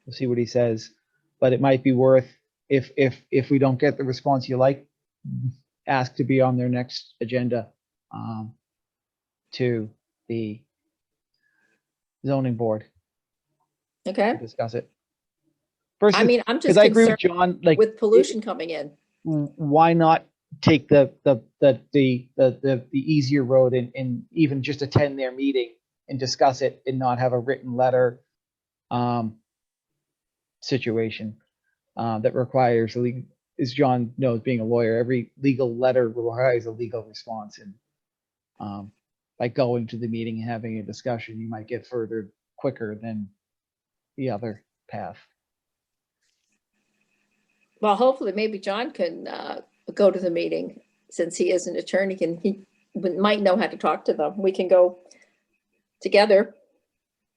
We'll see what he says, but it might be worth, if we don't get the response you like, ask to be on their next agenda to the zoning board Okay. to discuss it. I mean, I'm just because I agree with concerned John, like, with pollution coming in. why not take the easier road and even just attend their meeting and discuss it and not have a written letter situation that requires as John knows, being a lawyer, every legal letter requires a legal response. And by going to the meeting and having a discussion, you might get further quicker than the other path. Well, hopefully maybe John can go to the meeting since he is an attorney and he might know how to talk to them. We can go together.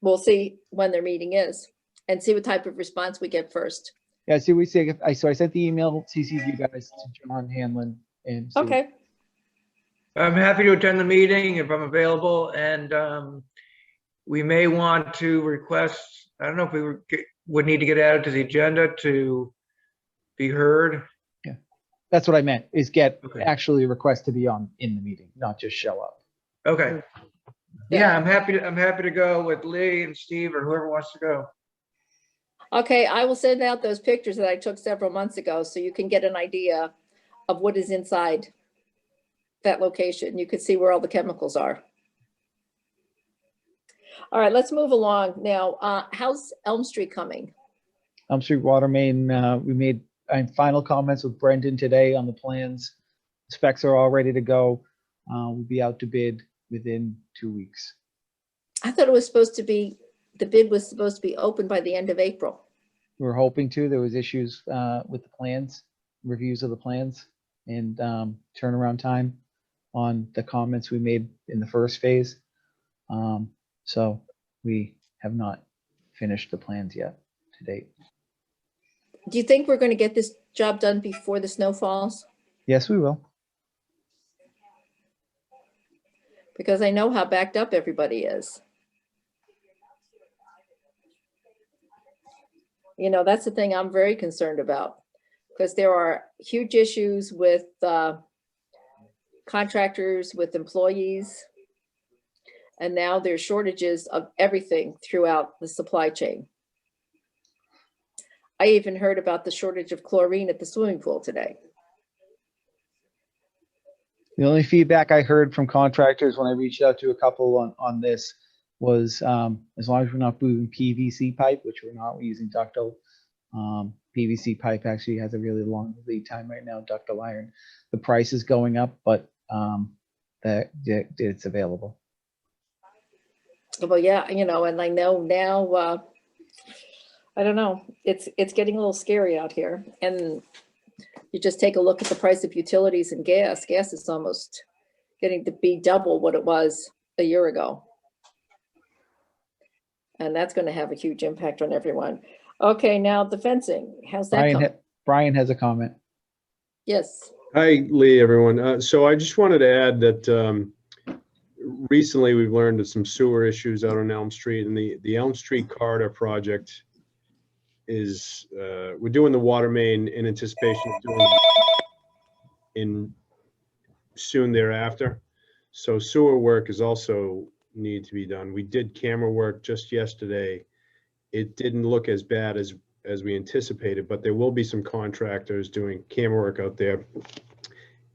We'll see when their meeting is and see what type of response we get first. Yeah, see, we say so I sent the email, CC'd you guys to John Hanlon and see Okay. I'm happy to attend the meeting if I'm available, and we may want to request, I don't know if we would need to get added to the agenda to be heard. Yeah, that's what I meant, is get Okay. actually a request to be in the meeting, not just show up. Okay. Yeah, I'm happy to go with Lee and Steve or whoever wants to go. Okay, I will send out those pictures that I took several months ago so you can get an idea of what is inside that location. You can see where all the chemicals are. All right, let's move along now. How's Elm Street coming? Elm Street water main, we made final comments with Brendan today on the plans. Specs are all ready to go. We'll be out to bid within 2 weeks. I thought it was supposed to be, the bid was supposed to be open by the end of April. We were hoping to. There was issues with the plans, reviews of the plans, and turnaround time on the comments we made in the first phase. So we have not finished the plans yet to date. Do you think we're going to get this job done before the snow falls? Yes, we will. Because I know how backed up everybody is. You know, that's the thing I'm very concerned about, because there are huge issues with contractors, with employees, and now there's shortages of everything throughout the supply chain. I even heard about the shortage of chlorine at the swimming pool today. The only feedback I heard from contractors when I reached out to a couple on this was as long as we're not moving PVC pipe, which we're not, we're using ductile. PVC pipe actually has a really long lead time right now, ductile iron. The price is going up, but it's available. Well, yeah, you know, and I know now, I don't know, it's getting a little scary out here. And you just take a look at the price of utilities and gas. Gas is almost getting to be double what it was a year ago. And that's going to have a huge impact on everyone. Okay, now the fencing, how's that coming? Brian has a comment. Yes. Hi, Lee, everyone. So I just wanted to add that recently we've learned of some sewer issues out on Elm Street, and the Elm Street corridor project is, we're doing the water main in anticipation of doing in soon thereafter. So sewer work is also need to be done. We did camera work just yesterday. It didn't look as bad as we anticipated, but there will be some contractors doing camera work out there.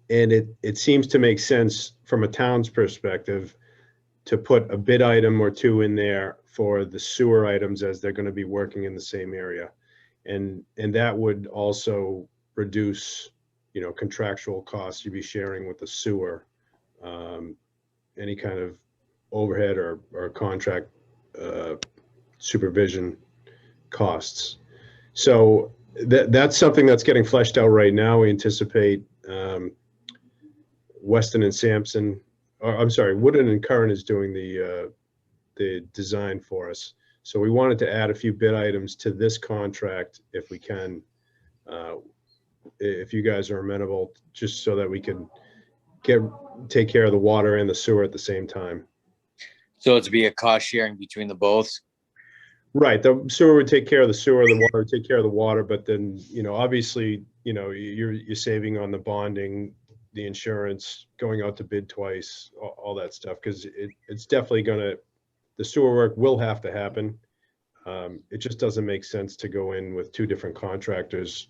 And it seems to make sense from a town's perspective to put a bid item or two in there for the sewer items as they're going to be working in the same area. And that would also reduce, you know, contractual costs you'd be sharing with the sewer, any kind of overhead or contract supervision costs. So that's something that's getting fleshed out right now. We anticipate Weston and Sampson, or I'm sorry, Wooden and Curran is doing the design for us. So we wanted to add a few bid items to this contract if we can, if you guys are amenable, just so that we can take care of the water and the sewer at the same time. So it'd be a cost sharing between the both? Right, the sewer would take care of the sewer, the water would take care of the water, but then, you know, obviously, you know, you're saving on the bonding, the insurance, going out to bid twice, all that stuff, because it's definitely gonna, the sewer work will have to happen. It just doesn't make sense to go in with two different contractors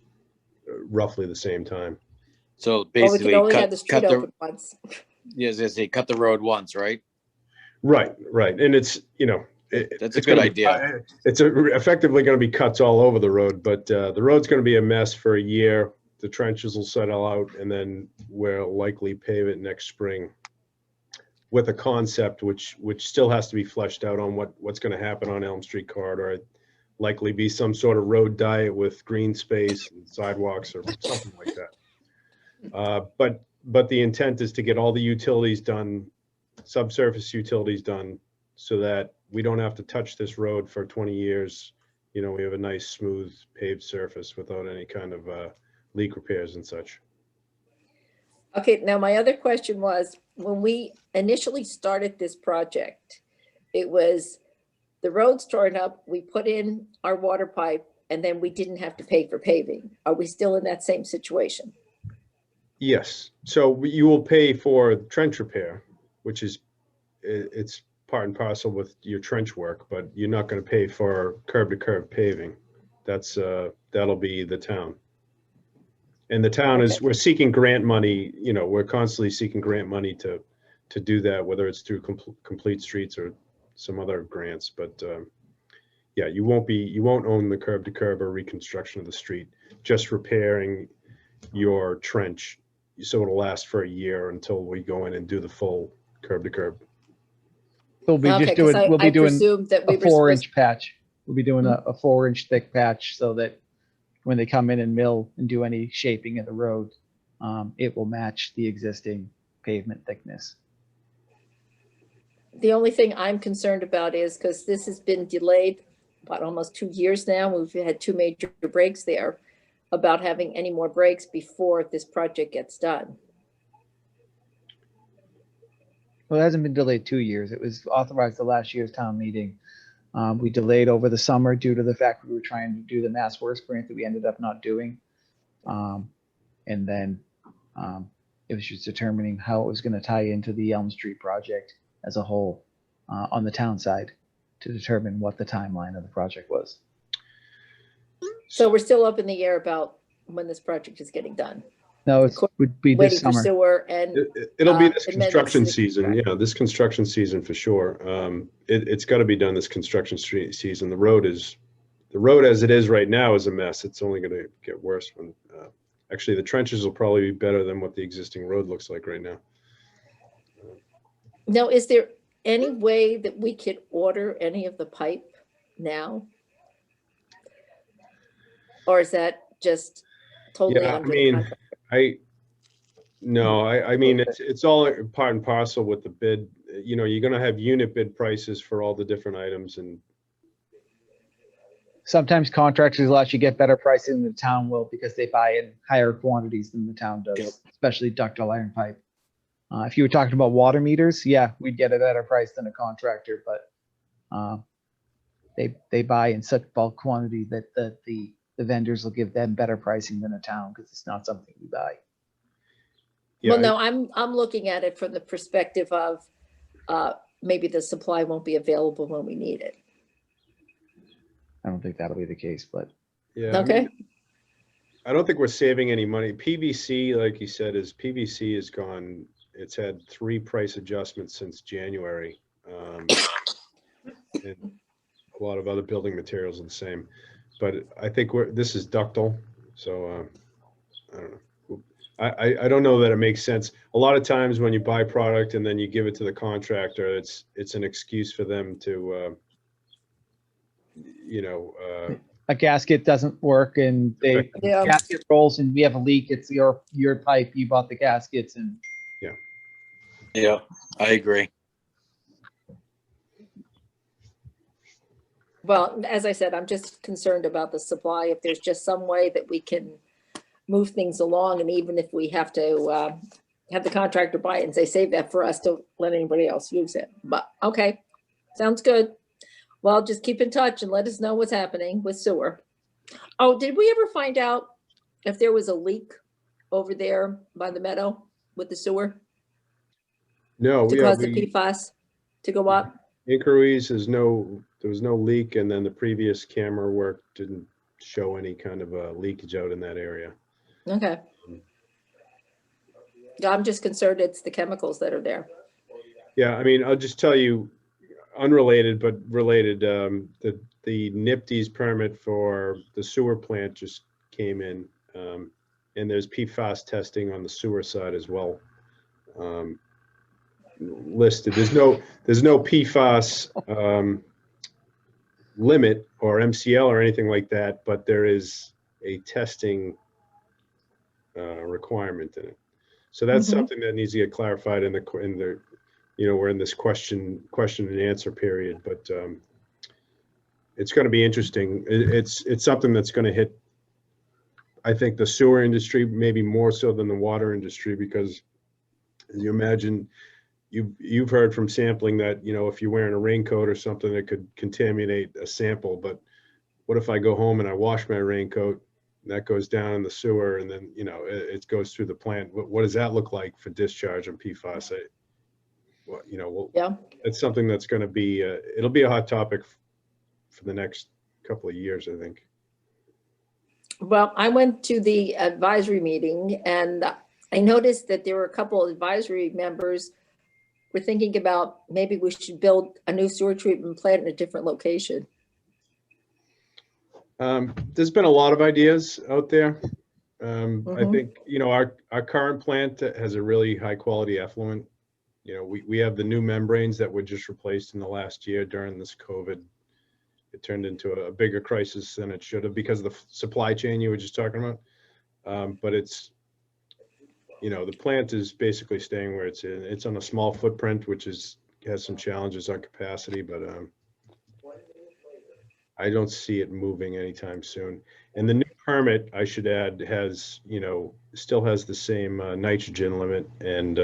roughly the same time. So Well, we basically, can only have cut, the street cut the, open once. yeah, as I say, cut the road once, right? Right, right. And it's, you know, That's a it's good gonna be- idea. It's effectively going to be cuts all over the road, but the road's going to be a mess for a year. The trenches will settle out, and then we'll likely pave it next spring with a concept which still has to be fleshed out on what's going to happen on Elm Street corridor. Likely be some sort of road diet with green space and sidewalks or something like that. But the intent is to get all the utilities done, subsurface utilities done, so that we don't have to touch this road for 20 years. You know, we have a nice smooth paved surface without any kind of leak repairs and such. Okay, now my other question was, when we initially started this project, it was the road started up, we put in our water pipe, and then we didn't have to pay for paving. Are we still in that same situation? Yes, so you will pay for trench repair, which is, it's part and parcel with your trench work, but you're not going to pay for curb to curb paving. That's that'll be the town. And the town is, we're seeking grant money, you know, we're constantly seeking grant money to do that, whether it's through Complete Streets or some other grants, but yeah, you won't own the curb to curb or reconstruction of the street, just repairing your trench. So it'll last for a year until we go in and do the full curb to curb. We'll be Okay, just 'cause doing, we'll be I doing presumed that we a were supposed- 4-inch patch. We'll be doing a 4-inch thick patch so that when they come in and mill and do any shaping of the road, it will match the existing pavement thickness. The only thing I'm concerned about is, because this has been delayed about almost 2 years now, we've had 2 major breaks there, about having any more breaks before this project gets done. Well, it hasn't been delayed 2 years. It was authorized the last year's town meeting. We delayed over the summer due to the fact we were trying to do the Mass Works grant that we ended up not doing. And then it was just determining how it was going to tie into the Elm Street project as a whole on the town side to determine what the timeline of the project was. So we're still up in the air about when this project is getting done. No, it would be Waiting this for summer. sewer and. It'll be this amendments construction to the season. contract. Yeah, this construction season for sure. It's got to be done this construction season. The road as it is right now is a mess. It's only going to get worse when, actually the trenches will probably be better than what the existing road looks like right now. Now, is there any way that we could order any of the pipe now? Or is that just totally Yeah, I under the mean, contract? I mean, it's all part and parcel with the bid. You know, you're going to have unit bid prices for all the different items, and Sometimes contractors will actually get better pricing than the town will because they buy in higher quantities than the town does, especially ductile iron pipe. If you were talking about water meters, yeah, we'd get a better price than a contractor, but they buy in such bulk quantity that the vendors will give them better pricing than a town because it's not something we buy. yeah, Well, no, I'm looking at it from the perspective of maybe the supply won't be available when we need it. I don't think that'll be the case, but yeah. Okay, I don't think we're saving any money. PVC, like you said, PVC is gone. It's had 3 price adjustments since January. And a lot of other building materials are the same. But I think this is ductile, so I don't know. I don't know that it makes sense. A lot of times when you buy product and then you give it to the contractor, it's an excuse for them to, a gasket doesn't work and Yeah. gasket rolls and we have a leak. It's your pipe. You bought the gaskets and Yeah, I agree. well, as I said, I'm just concerned about the supply. If there's just some way that we can move things along, and even if we have to have the contractor buy it and say, save that for us, don't let anybody else use it. But okay, sounds good. Well, just keep in touch and let us know what's happening with sewer. Oh, did we ever find out if there was a leak over there by the meadow with the sewer no, to cause the PFAS to go up? inquiries, there was no leak, and then the previous camera work didn't show any kind of leakage out in that area. Okay. I'm just concerned it's the chemicals that are there. Yeah, I mean, I'll just tell you, unrelated but related, the NIPD's permit for the sewer plant just came in. And there's PFAS testing on the sewer side as well. Listed. There's no PFAS limit or MCL or anything like that, but there is a testing requirement in it. So that's something that needs to get clarified in the we're in this question and answer period, but it's going to be interesting. It's something that's going to hit, I think, the sewer industry maybe more so than the water industry, because as you imagine, you've heard from sampling that, if you're wearing a raincoat or something, it could contaminate a sample. But what if I go home and I wash my raincoat and that goes down in the sewer, and then, it goes through the plant? What does that look like for discharge on PFAS? Yeah. It's something that's going to be, it'll be a hot topic for the next couple of years, I think. Well, I went to the advisory meeting and I noticed that there were a couple of advisory members were thinking about maybe we should build a new sewer treatment plant in a different location. There's been a lot of ideas out there. I think, our current plant has a really high quality effluent. We have the new membranes that were just replaced in the last year during this COVID. It turned into a bigger crisis than it should have because of the supply chain you were just talking about. But it's, the plant is basically staying where it's in. It's on a small footprint, which has some challenges on capacity, but I don't see it moving anytime soon. And the new permit, I should add, has, still has the same nitrogen limit. And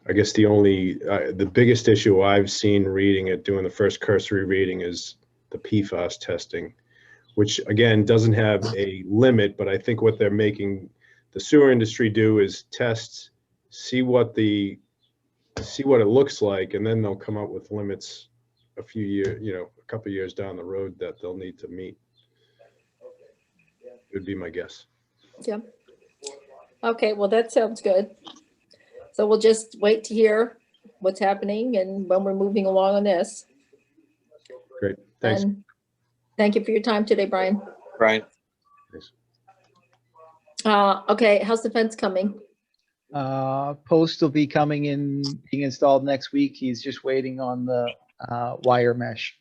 I guess the biggest issue I've seen reading it, doing the first cursory reading, is the PFAS testing, which again doesn't have a limit, but I think what they're making the sewer industry do is test, see what it looks like, and then they'll come up with limits a few years, a couple of years down the road that they'll need to meet. Would be my guess. Yeah. Okay, well, that sounds good. So we'll just wait to hear what's happening and when we're moving along on this. Great, thanks. And thank you for your time today, Brian. Brian. Thanks. Okay, how's the fence coming? Post will be coming in, being installed next week. He's just waiting on the wire mesh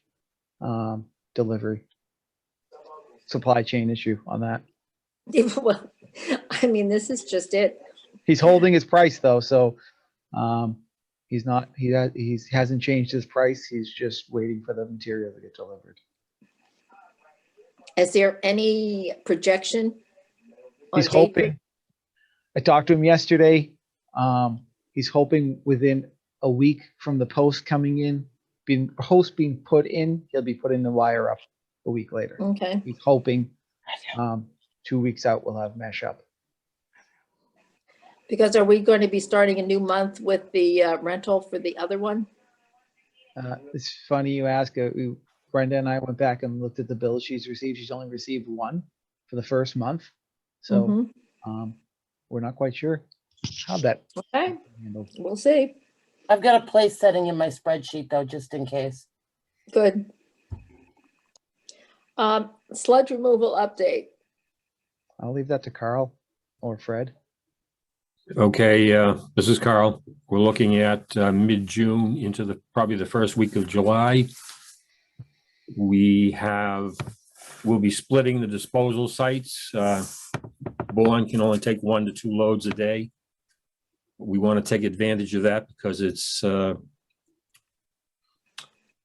delivery. Supply chain issue on that. Well, I mean, this is just it. He's holding his price though, so he hasn't changed his price. He's just waiting for the material to get delivered. Is there any projection? He's hoping. I talked to him yesterday. He's hoping within a week from the post coming in, post being put in, he'll be putting the wire up a week later. Okay. He's hoping 2 weeks out we'll have mesh up. Because are we going to be starting a new month with the rental for the other one? It's funny you ask. Brenda and I went back and looked at the bill she's received. She's only received one for the first month. So we're not quite sure how that. Okay, we'll see. I've got a place setting in my spreadsheet though, just in case. Good. Sludge removal update. I'll leave that to Carl or Fred. Okay, this is Carl. We're looking at mid-June into probably the first week of July. We'll be splitting the disposal sites. Bourne can only take 1 to 2 loads a day. We want to take advantage of that because it's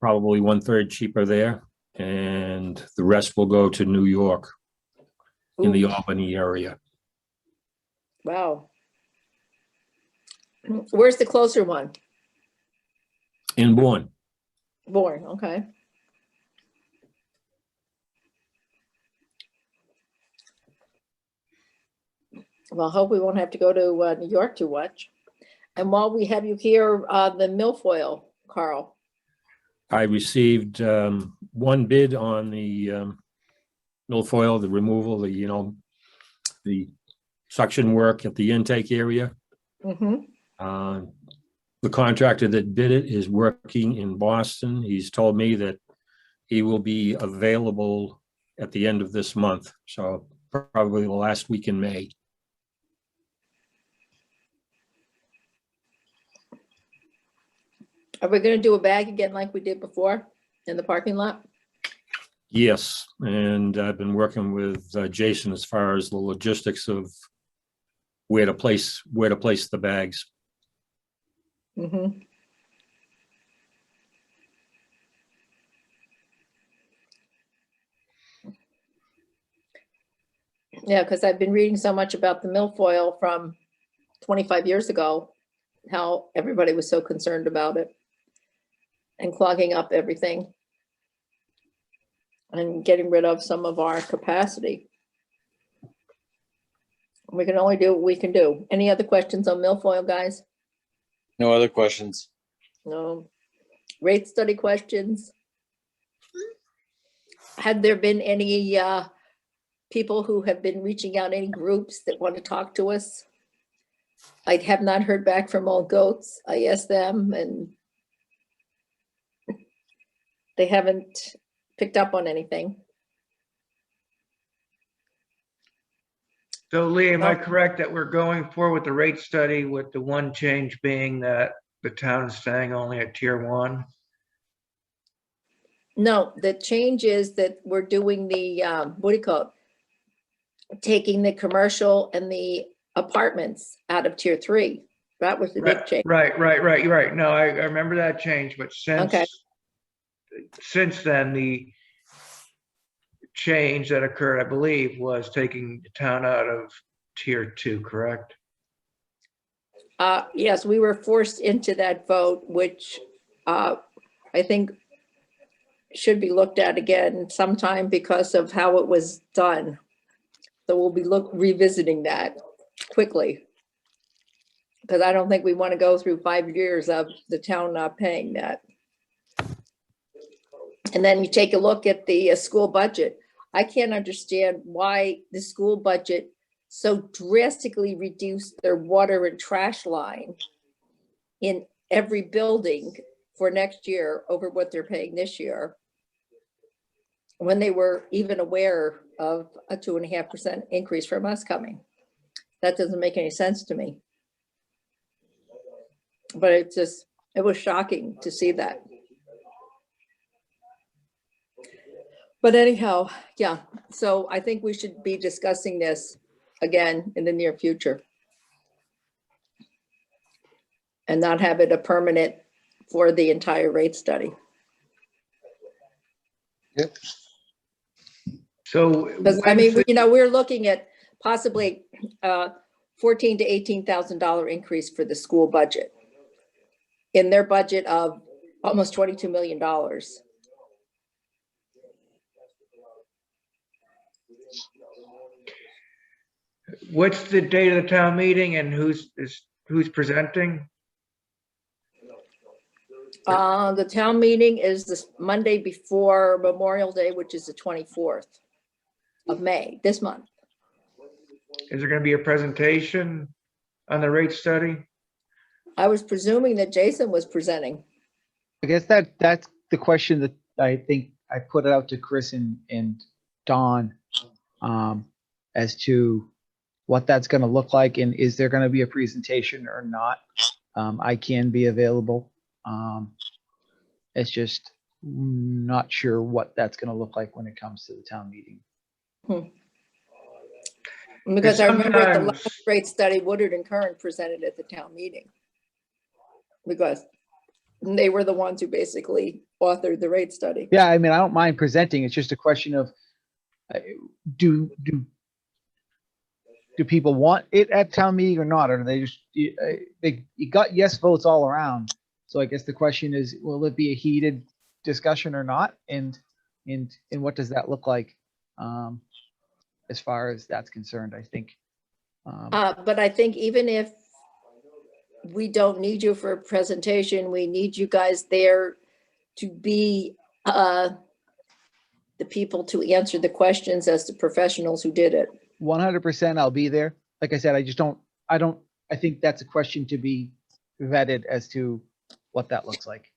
probably 1/3 cheaper there, and the rest will go to New York in the Albany area. Wow. Where's the closer one? In Bourne. Bourne, okay. Well, I hope we won't have to go to New York too much. And while we have you here, the milfoil, Carl. I received 1 bid on the milfoil, the removal, the suction work at the intake area. Mhm. The contractor that bid it is working in Boston. He's told me that he will be available at the end of this month, so probably the last week in May. Are we gonna do a bag again like we did before in the parking lot? Yes, and I've been working with Jason as far as the logistics of where to place the bags. Mm-hmm. Yeah, because I've been reading so much about the milfoil from 25 years ago, how everybody was so concerned about it and clogging up everything and getting rid of some of our capacity. We can only do what we can do. Any other questions on milfoil, guys? No other questions. No. Rate study questions? Had there been any people who have been reaching out, any groups that want to talk to us? I have not heard back from Old Goats. I asked them and they haven't picked up on anything. So Lee, am I correct that we're going forward with the rate study with the one change being that the town is staying only at tier 1? No, the change is that we're doing the, what do you call it? Taking the commercial and the apartments out of tier 3. That was the big change. Right. You're right. No, I remember that change, but since then, the change that occurred, I believe, was taking the town out of tier 2, correct? Yes, we were forced into that vote, which I think should be looked at again sometime because of how it was done. So we'll be revisiting that quickly. Because I don't think we want to go through 5 years of the town not paying that. And then you take a look at the school budget. I can't understand why the school budget so drastically reduced their water and trash line in every building for next year over what they're paying this year, when they were even aware of a 2.5% increase from us coming. That doesn't make any sense to me. But it was shocking to see that. But anyhow, yeah, so I think we should be discussing this again in the near future. And not have it a permanent for the entire rate study. Yep. So, Because I mean, we're looking at possibly $14,000 to $18,000 increase for the school budget in their budget of almost $22 million. what's the date of the town meeting and who's presenting? The town meeting is this Monday before Memorial Day, which is the 24th of May, this month. Is there going to be a presentation on the rate study? I was presuming that Jason was presenting. I guess that's the question that I think I put it out to Chris and Don as to what that's going to look like, and is there going to be a presentation or not. I can be available. It's just not sure what that's going to look like when it comes to the town meeting. Because I remember at the last rate study, Woodard and Kern presented at the town meeting. Because they were the ones who basically authored the rate study. Yeah, I mean, I don't mind presenting. It's just a question of do people want it at town meeting or not? Or do they just you got yes votes all around? So I guess the question is, will it be a heated discussion or not? And what does that look like as far as that's concerned? I think. But I think even if we don't need you for a presentation, we need you guys there to be the people to answer the questions as the professionals who did it. 100% I'll be there. Like I said, I I think that's a question to be vetted as to what that looks like.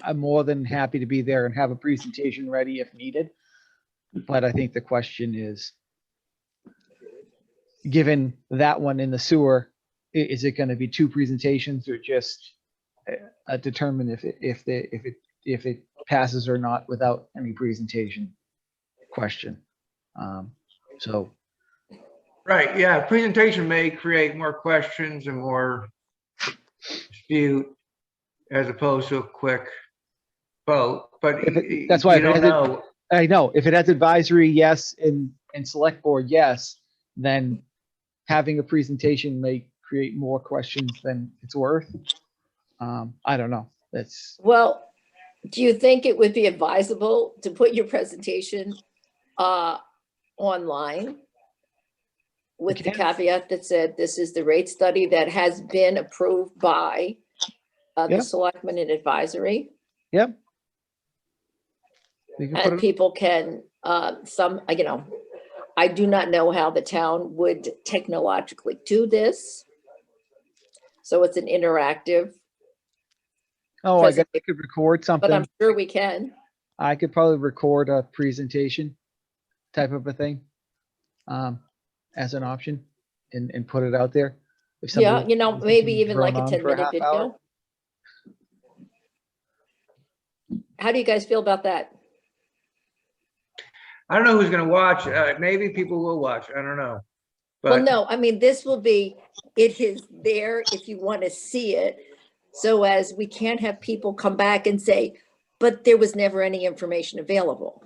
I'm more than happy to be there and have a presentation ready if needed. But I think the question is, given that one in the sewer, is it going to be 2 presentations or just determine if it passes or not without any presentation question? So. Right, yeah, presentation may create more questions and more dispute as opposed to a quick vote, but That's why you don't know. I know if it has advisory, yes, and select board, yes, then having a presentation may create more questions than it's worth. I don't know. That's, Well, do you think it would be advisable to put your presentation online with the caveat that said this is the rate study that has been approved by the selectmen and advisory? yep. We can put And it, people can, I do not know how the town would technologically do this. So it's an interactive, oh, I guess I could record but I'm something. sure we can. I could probably record a presentation type of a thing as an option and put it out there. If Yeah, somebody maybe even drone like a on for 10-minute half hour. video. How do you guys feel about that? I don't know who's gonna watch, maybe people will watch, I don't know. Well, But no, I mean, this will be, it is there if you want to see it. So as we can't have people come back and say, but there was never any information available.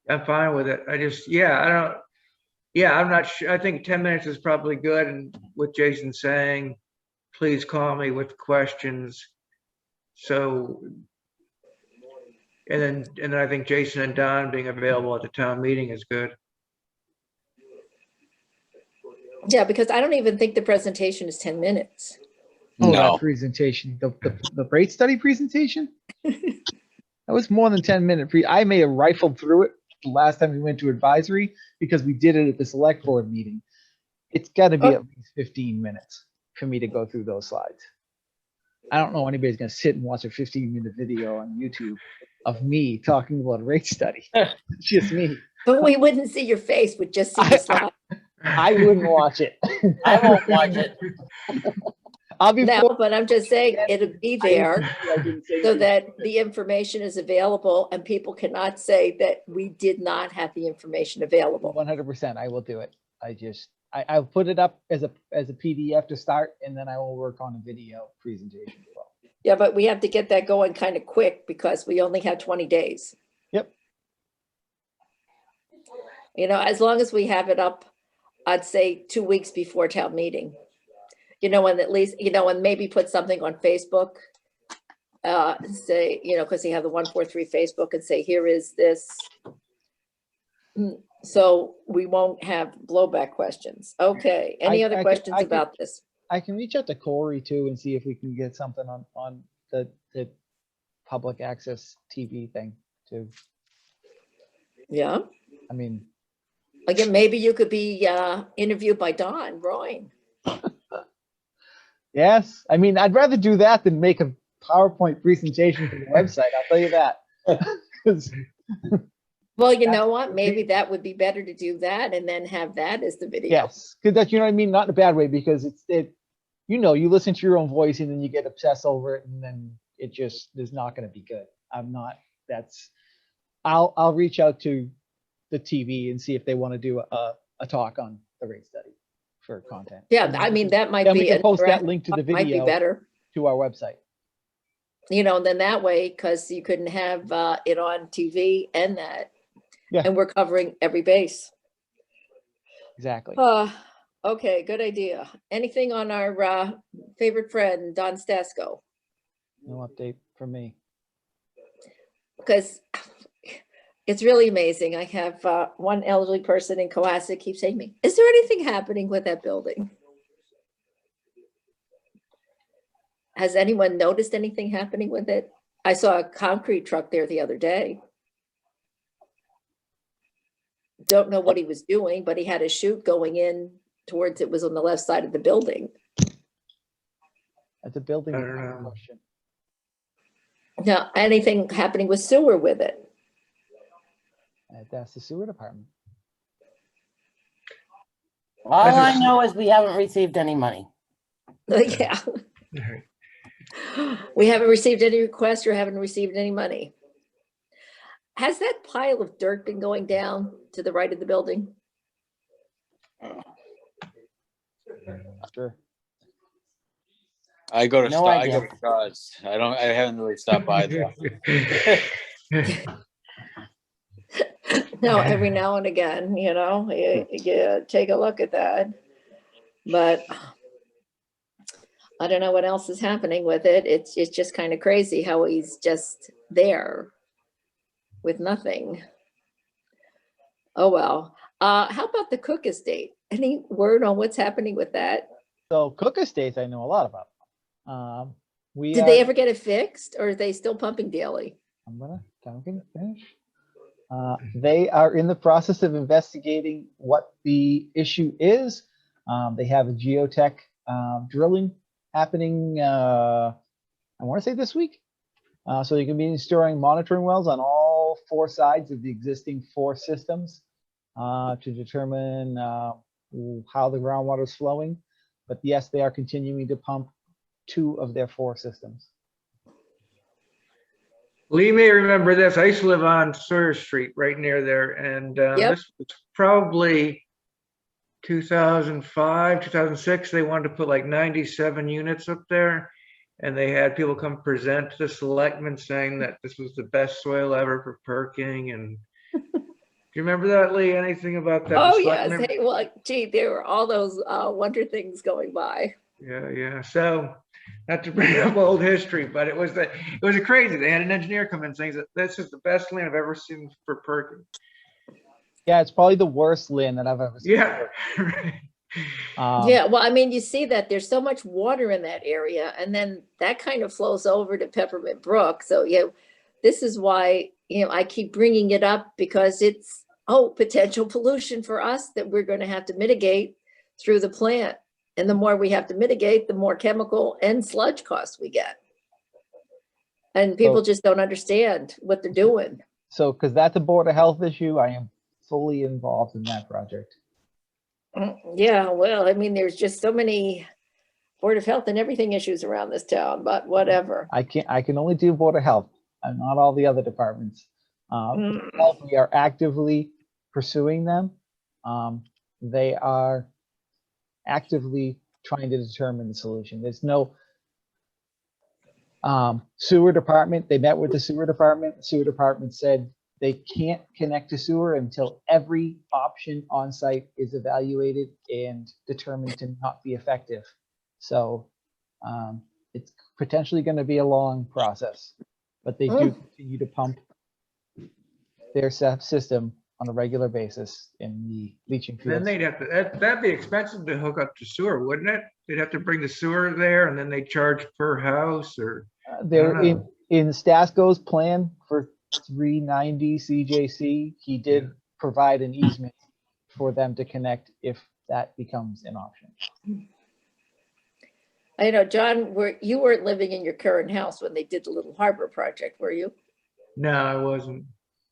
I'm fine with it, I just, I'm not sure, I think 10 minutes is probably good, and what Jason's saying, please call me with questions. So, and then I think Jason and Don being available at the town meeting is good. Yeah, because I don't even think the presentation is 10 minutes. Oh, No. that presentation, the rate study presentation? That was more than 10-minute I may have rifled through it the last time we went to advisory because we did it at the select board meeting. It's got to be at least 15 minutes for me to go through those slides. I don't know anybody's going to sit and watch a 15-minute video on YouTube of me talking about a rate study. It's just me. But we wouldn't see your face, we'd just see the slide. I wouldn't watch it. I won't watch it. I'll be No, but I'm just saying it'll be there I didn't say so anything. that the information is available and people cannot say that we did not have the information available. 100%, I will do it. I'll put it up as a PDF to start, and then I will work on a video presentation as well. Yeah, but we have to get that going kind of quick because we only have 20 days. Yep. As long as we have it up, I'd say 2 weeks before town meeting. And at least, and maybe put something on Facebook. Say, because you have the 143 Facebook and say, here is this. So we won't have blowback questions. Okay, any other questions about this? I can reach out to Corey too and see if we can get something on the public access TV thing too. Yeah. I mean, again, maybe you could be interviewed by Don Royne. Yes, I mean, I'd rather do that than make a PowerPoint presentation for the website. I'll tell you that. Well, you know what? Maybe that would be better to do that and then have that as the video. Yes, because that's, you know what I mean? Not in a bad way, because you listen to your own voice and then you get obsessed over it and then it just is not going to be good. I'll reach out to the TV and see if they want to do a talk on the rate study for content. Yeah, I mean, that might Then be. we can post that link to the might be video better. to our website. And then that way, because you couldn't have it on TV and that. Yeah. And we're covering every base. Exactly. Okay, good idea. Anything on our favorite friend, Don Stasko? No update from me. Because it's really amazing. I have one elderly person in Cohasset keeps saying to me, is there anything happening with that building? Has anyone noticed anything happening with it? I saw a concrete truck there the other day. Don't know what he was doing, but he had a chute going in towards, it was on the left side of the building. That's a building I don't know. question. Now, anything happening with sewer with it? That's the sewer department. All I know is we haven't received any money. Yeah. We haven't received any requests or haven't received any money. Has that pile of dirt been going down to the right of the building? Sure. I go to No I idea. go to Shaw's. I haven't really stopped by there. No, every now and again, you take a look at that. But I don't know what else is happening with it. It's just kind of crazy how he's just there with nothing. Oh, well. How about the Cook estate? Any word on what's happening with that? So Cook Estates, I know a lot about. Did they ever get it fixed, or are they still pumping daily? I'm gonna finish. They are in the process of investigating what the issue is. They have a geotech drilling happening, I want to say this week. So they can be installing monitoring wells on all 4 sides of the existing 4 systems to determine how the groundwater is flowing. But yes, they are continuing to pump 2 of their 4 systems. Lee may remember this. I used to live on Sawyer Street right near there. And this was probably 2005, 2006. They wanted to put like 97 units up there. And they had people come present to the selectmen saying that this was the best soil ever for perking. And do you remember that, Lee? Anything about that? Oh, yes. Hey, well, gee, there were all those wonder things going by. Yeah. So, not to bring up old history, but it was crazy. They had an engineer come in saying that this is the best land I've ever seen for perking. Yeah, it's probably the worst land that I've ever seen. Yeah. Yeah, well, I mean, you see that there's so much water in that area, and then that kind of flows over to Peppermint Brook. So, this is why, I keep bringing it up, because it's, potential pollution for us that we're going to have to mitigate through the plant. And the more we have to mitigate, the more chemical and sludge costs we get. And people just don't understand what they're doing. So, because that's a Board of Health issue, I am fully involved in that project. Yeah, well, I mean, there's just so many Board of Health and everything issues around this town, but whatever. I can only do Board of Health and not all the other departments. Health, we are actively pursuing them. They are actively trying to determine the solution. There's no sewer department. They met with the sewer department. The sewer department said they can't connect to sewer until every option on site is evaluated and determined to not be effective. So it's potentially going to be a long process, but they do continue to pump their system on a regular basis in the leaching fields. Then they'd have to, that'd be expensive to hook up to sewer, wouldn't it? They'd have to bring the sewer there, and then they charge per house, or they're in Stasko's plan for 390 CJC. He did provide an easement for them to connect if that becomes an option. I know, John, you weren't living in your current house when they did the Little Harbor project, were you? No, I wasn't.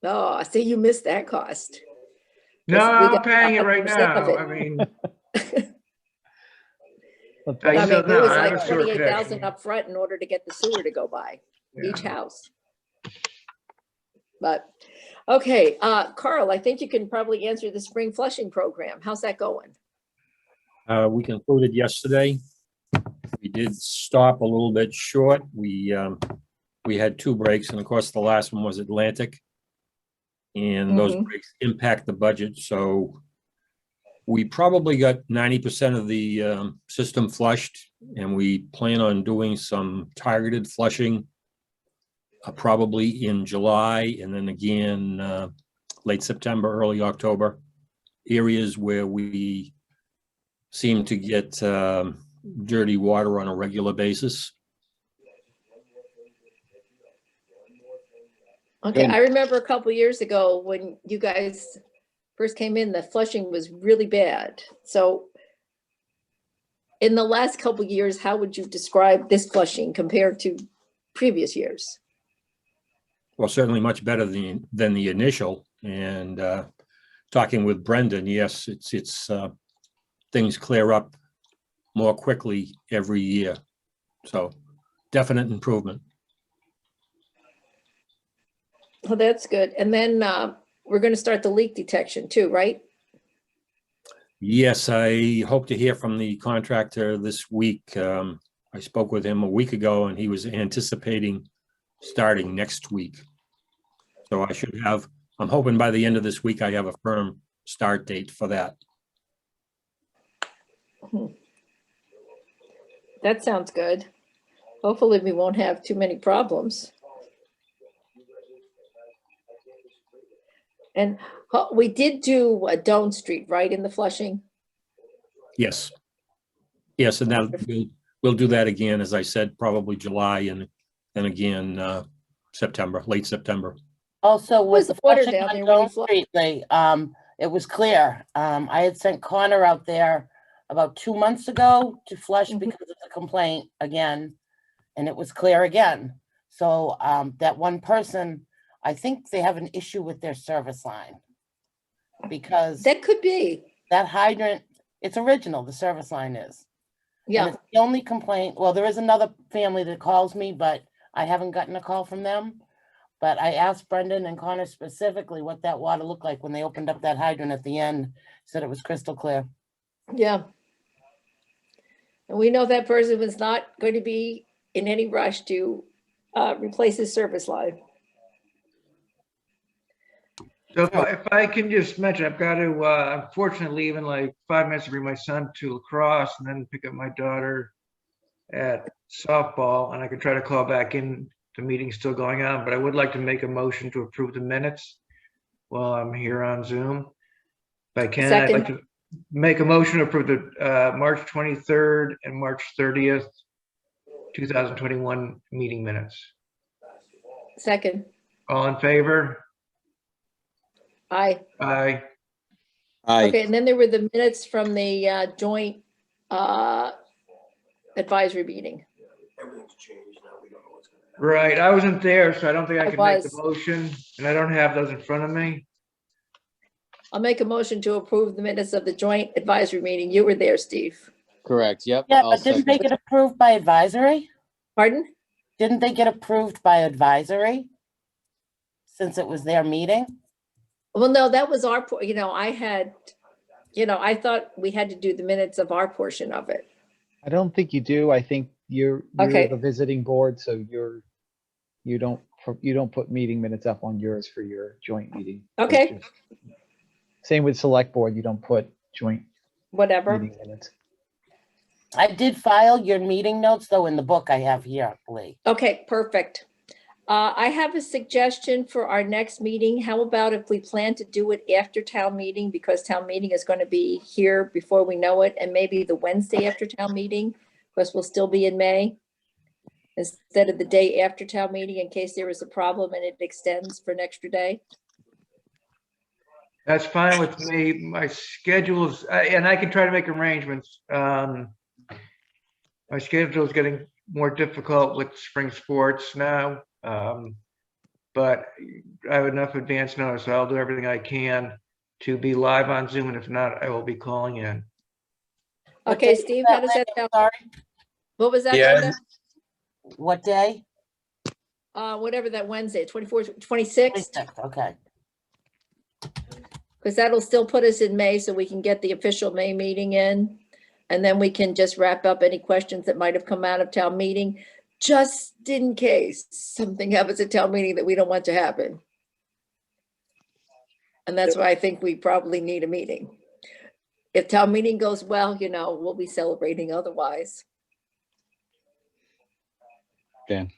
Oh, so you missed that cost. No, I'm paying it right now. I mean, it was like 28,000 up front in order to get the sewer to go by each house. But okay, Carl, I think you can probably answer the spring flushing program. How's that going? We concluded yesterday. We did stop a little bit short. We had 2 breaks, and of course the last one was Atlantic, and those breaks impact the budget. So we probably got 90% of the system flushed, and we plan on doing some targeted flushing probably in July, and then again late September, early October. Areas where we seem to get dirty water on a regular basis. Okay, I remember a couple years ago when you guys first came in, the flushing was really bad. So in the last couple of years, how would you describe this flushing compared to previous years? Well, certainly much better than the initial. And talking with Brendan, yes, it's things clear up more quickly every year. So definite improvement. Well, that's good. And then we're going to start the leak detection too, right? Yes, I hope to hear from the contractor this week. I spoke with him a week ago and he was anticipating starting next week. So I should have, I'm hoping by the end of this week, I have a firm start date for that. That sounds good. Hopefully we won't have too many problems. And we did do a Doan Street, right, in the flushing? Yes. Yes, and that we'll do that again, as I said, probably July and then again September, late September. Also, Was with the the water flushing down on there when you Dome flush? Street, it was clear. I had sent Connor out there about 2 months ago to flush because of the complaint again, and it was clear again. So that one person, I think they have an issue with their service line because That could be. that hydrant, it's original, the service line is. And Yeah. it's the only complaint, well, there is another family that calls me, but I haven't gotten a call from them. But I asked Brendan and Connor specifically what that water looked like when they opened up that hydrant at the end, said it was crystal clear. Yeah. And we know that person was not going to be in any rush to replace his service line. So if I can just mention, I've got to, unfortunately, leave in like 5 minutes to bring my son to lacrosse and then pick up my daughter at softball, and I could try to call back in. The meeting's still going on, but I would like to make a motion to approve the minutes while I'm here on Zoom. If I can, I'd like to make a motion to approve the March 23rd and March 30th, 2021 meeting minutes. Second. All in favor? Aye. Aye. Aye. Okay, and then there were the minutes from the joint advisory meeting. Right, I wasn't there, so I don't think I I can make the was. motion, and I don't have those in front of me. I'll make a motion to approve the minutes of the joint advisory meeting. You were there, Steve. Correct. Yep. Yeah, I'll but didn't they second. get approved by advisory? Pardon? Didn't they get approved by advisory? Since it was their meeting? Well, no, that was our, I thought we had to do the minutes of our portion of it. I don't think you do. I think you're Okay. the visiting board, so you don't put meeting minutes up on yours for your joint meeting. Okay. Same with select board, you don't put joint Whatever. meeting minutes. I did file your meeting notes though in the book I have here, Lee. Okay, perfect. I have a suggestion for our next meeting. How about if we plan to do it after town meeting, because town meeting is going to be here before we know it, and maybe the Wednesday after town meeting, because we'll still be in May, instead of the day after town meeting in case there is a problem and it extends for an extra day. That's fine with me. My schedule's, and I can try to make arrangements. My schedule is getting more difficult with spring sports now. But I have enough advance notice, so I'll do everything I can to be live on Zoom, and if not, I will be calling in. Okay, Steve, how does that sound? Sorry, What was that, Yeah. Linda? what day? Whatever that Wednesday, 24th, 26th, 26th, okay. because that'll still put us in May, so we can get the official May meeting in. And then we can just wrap up any questions that might have come out of town meeting, just in case something happens at town meeting that we don't want to happen. And that's why I think we probably need a meeting. If town meeting goes well, we'll be celebrating otherwise. Dan.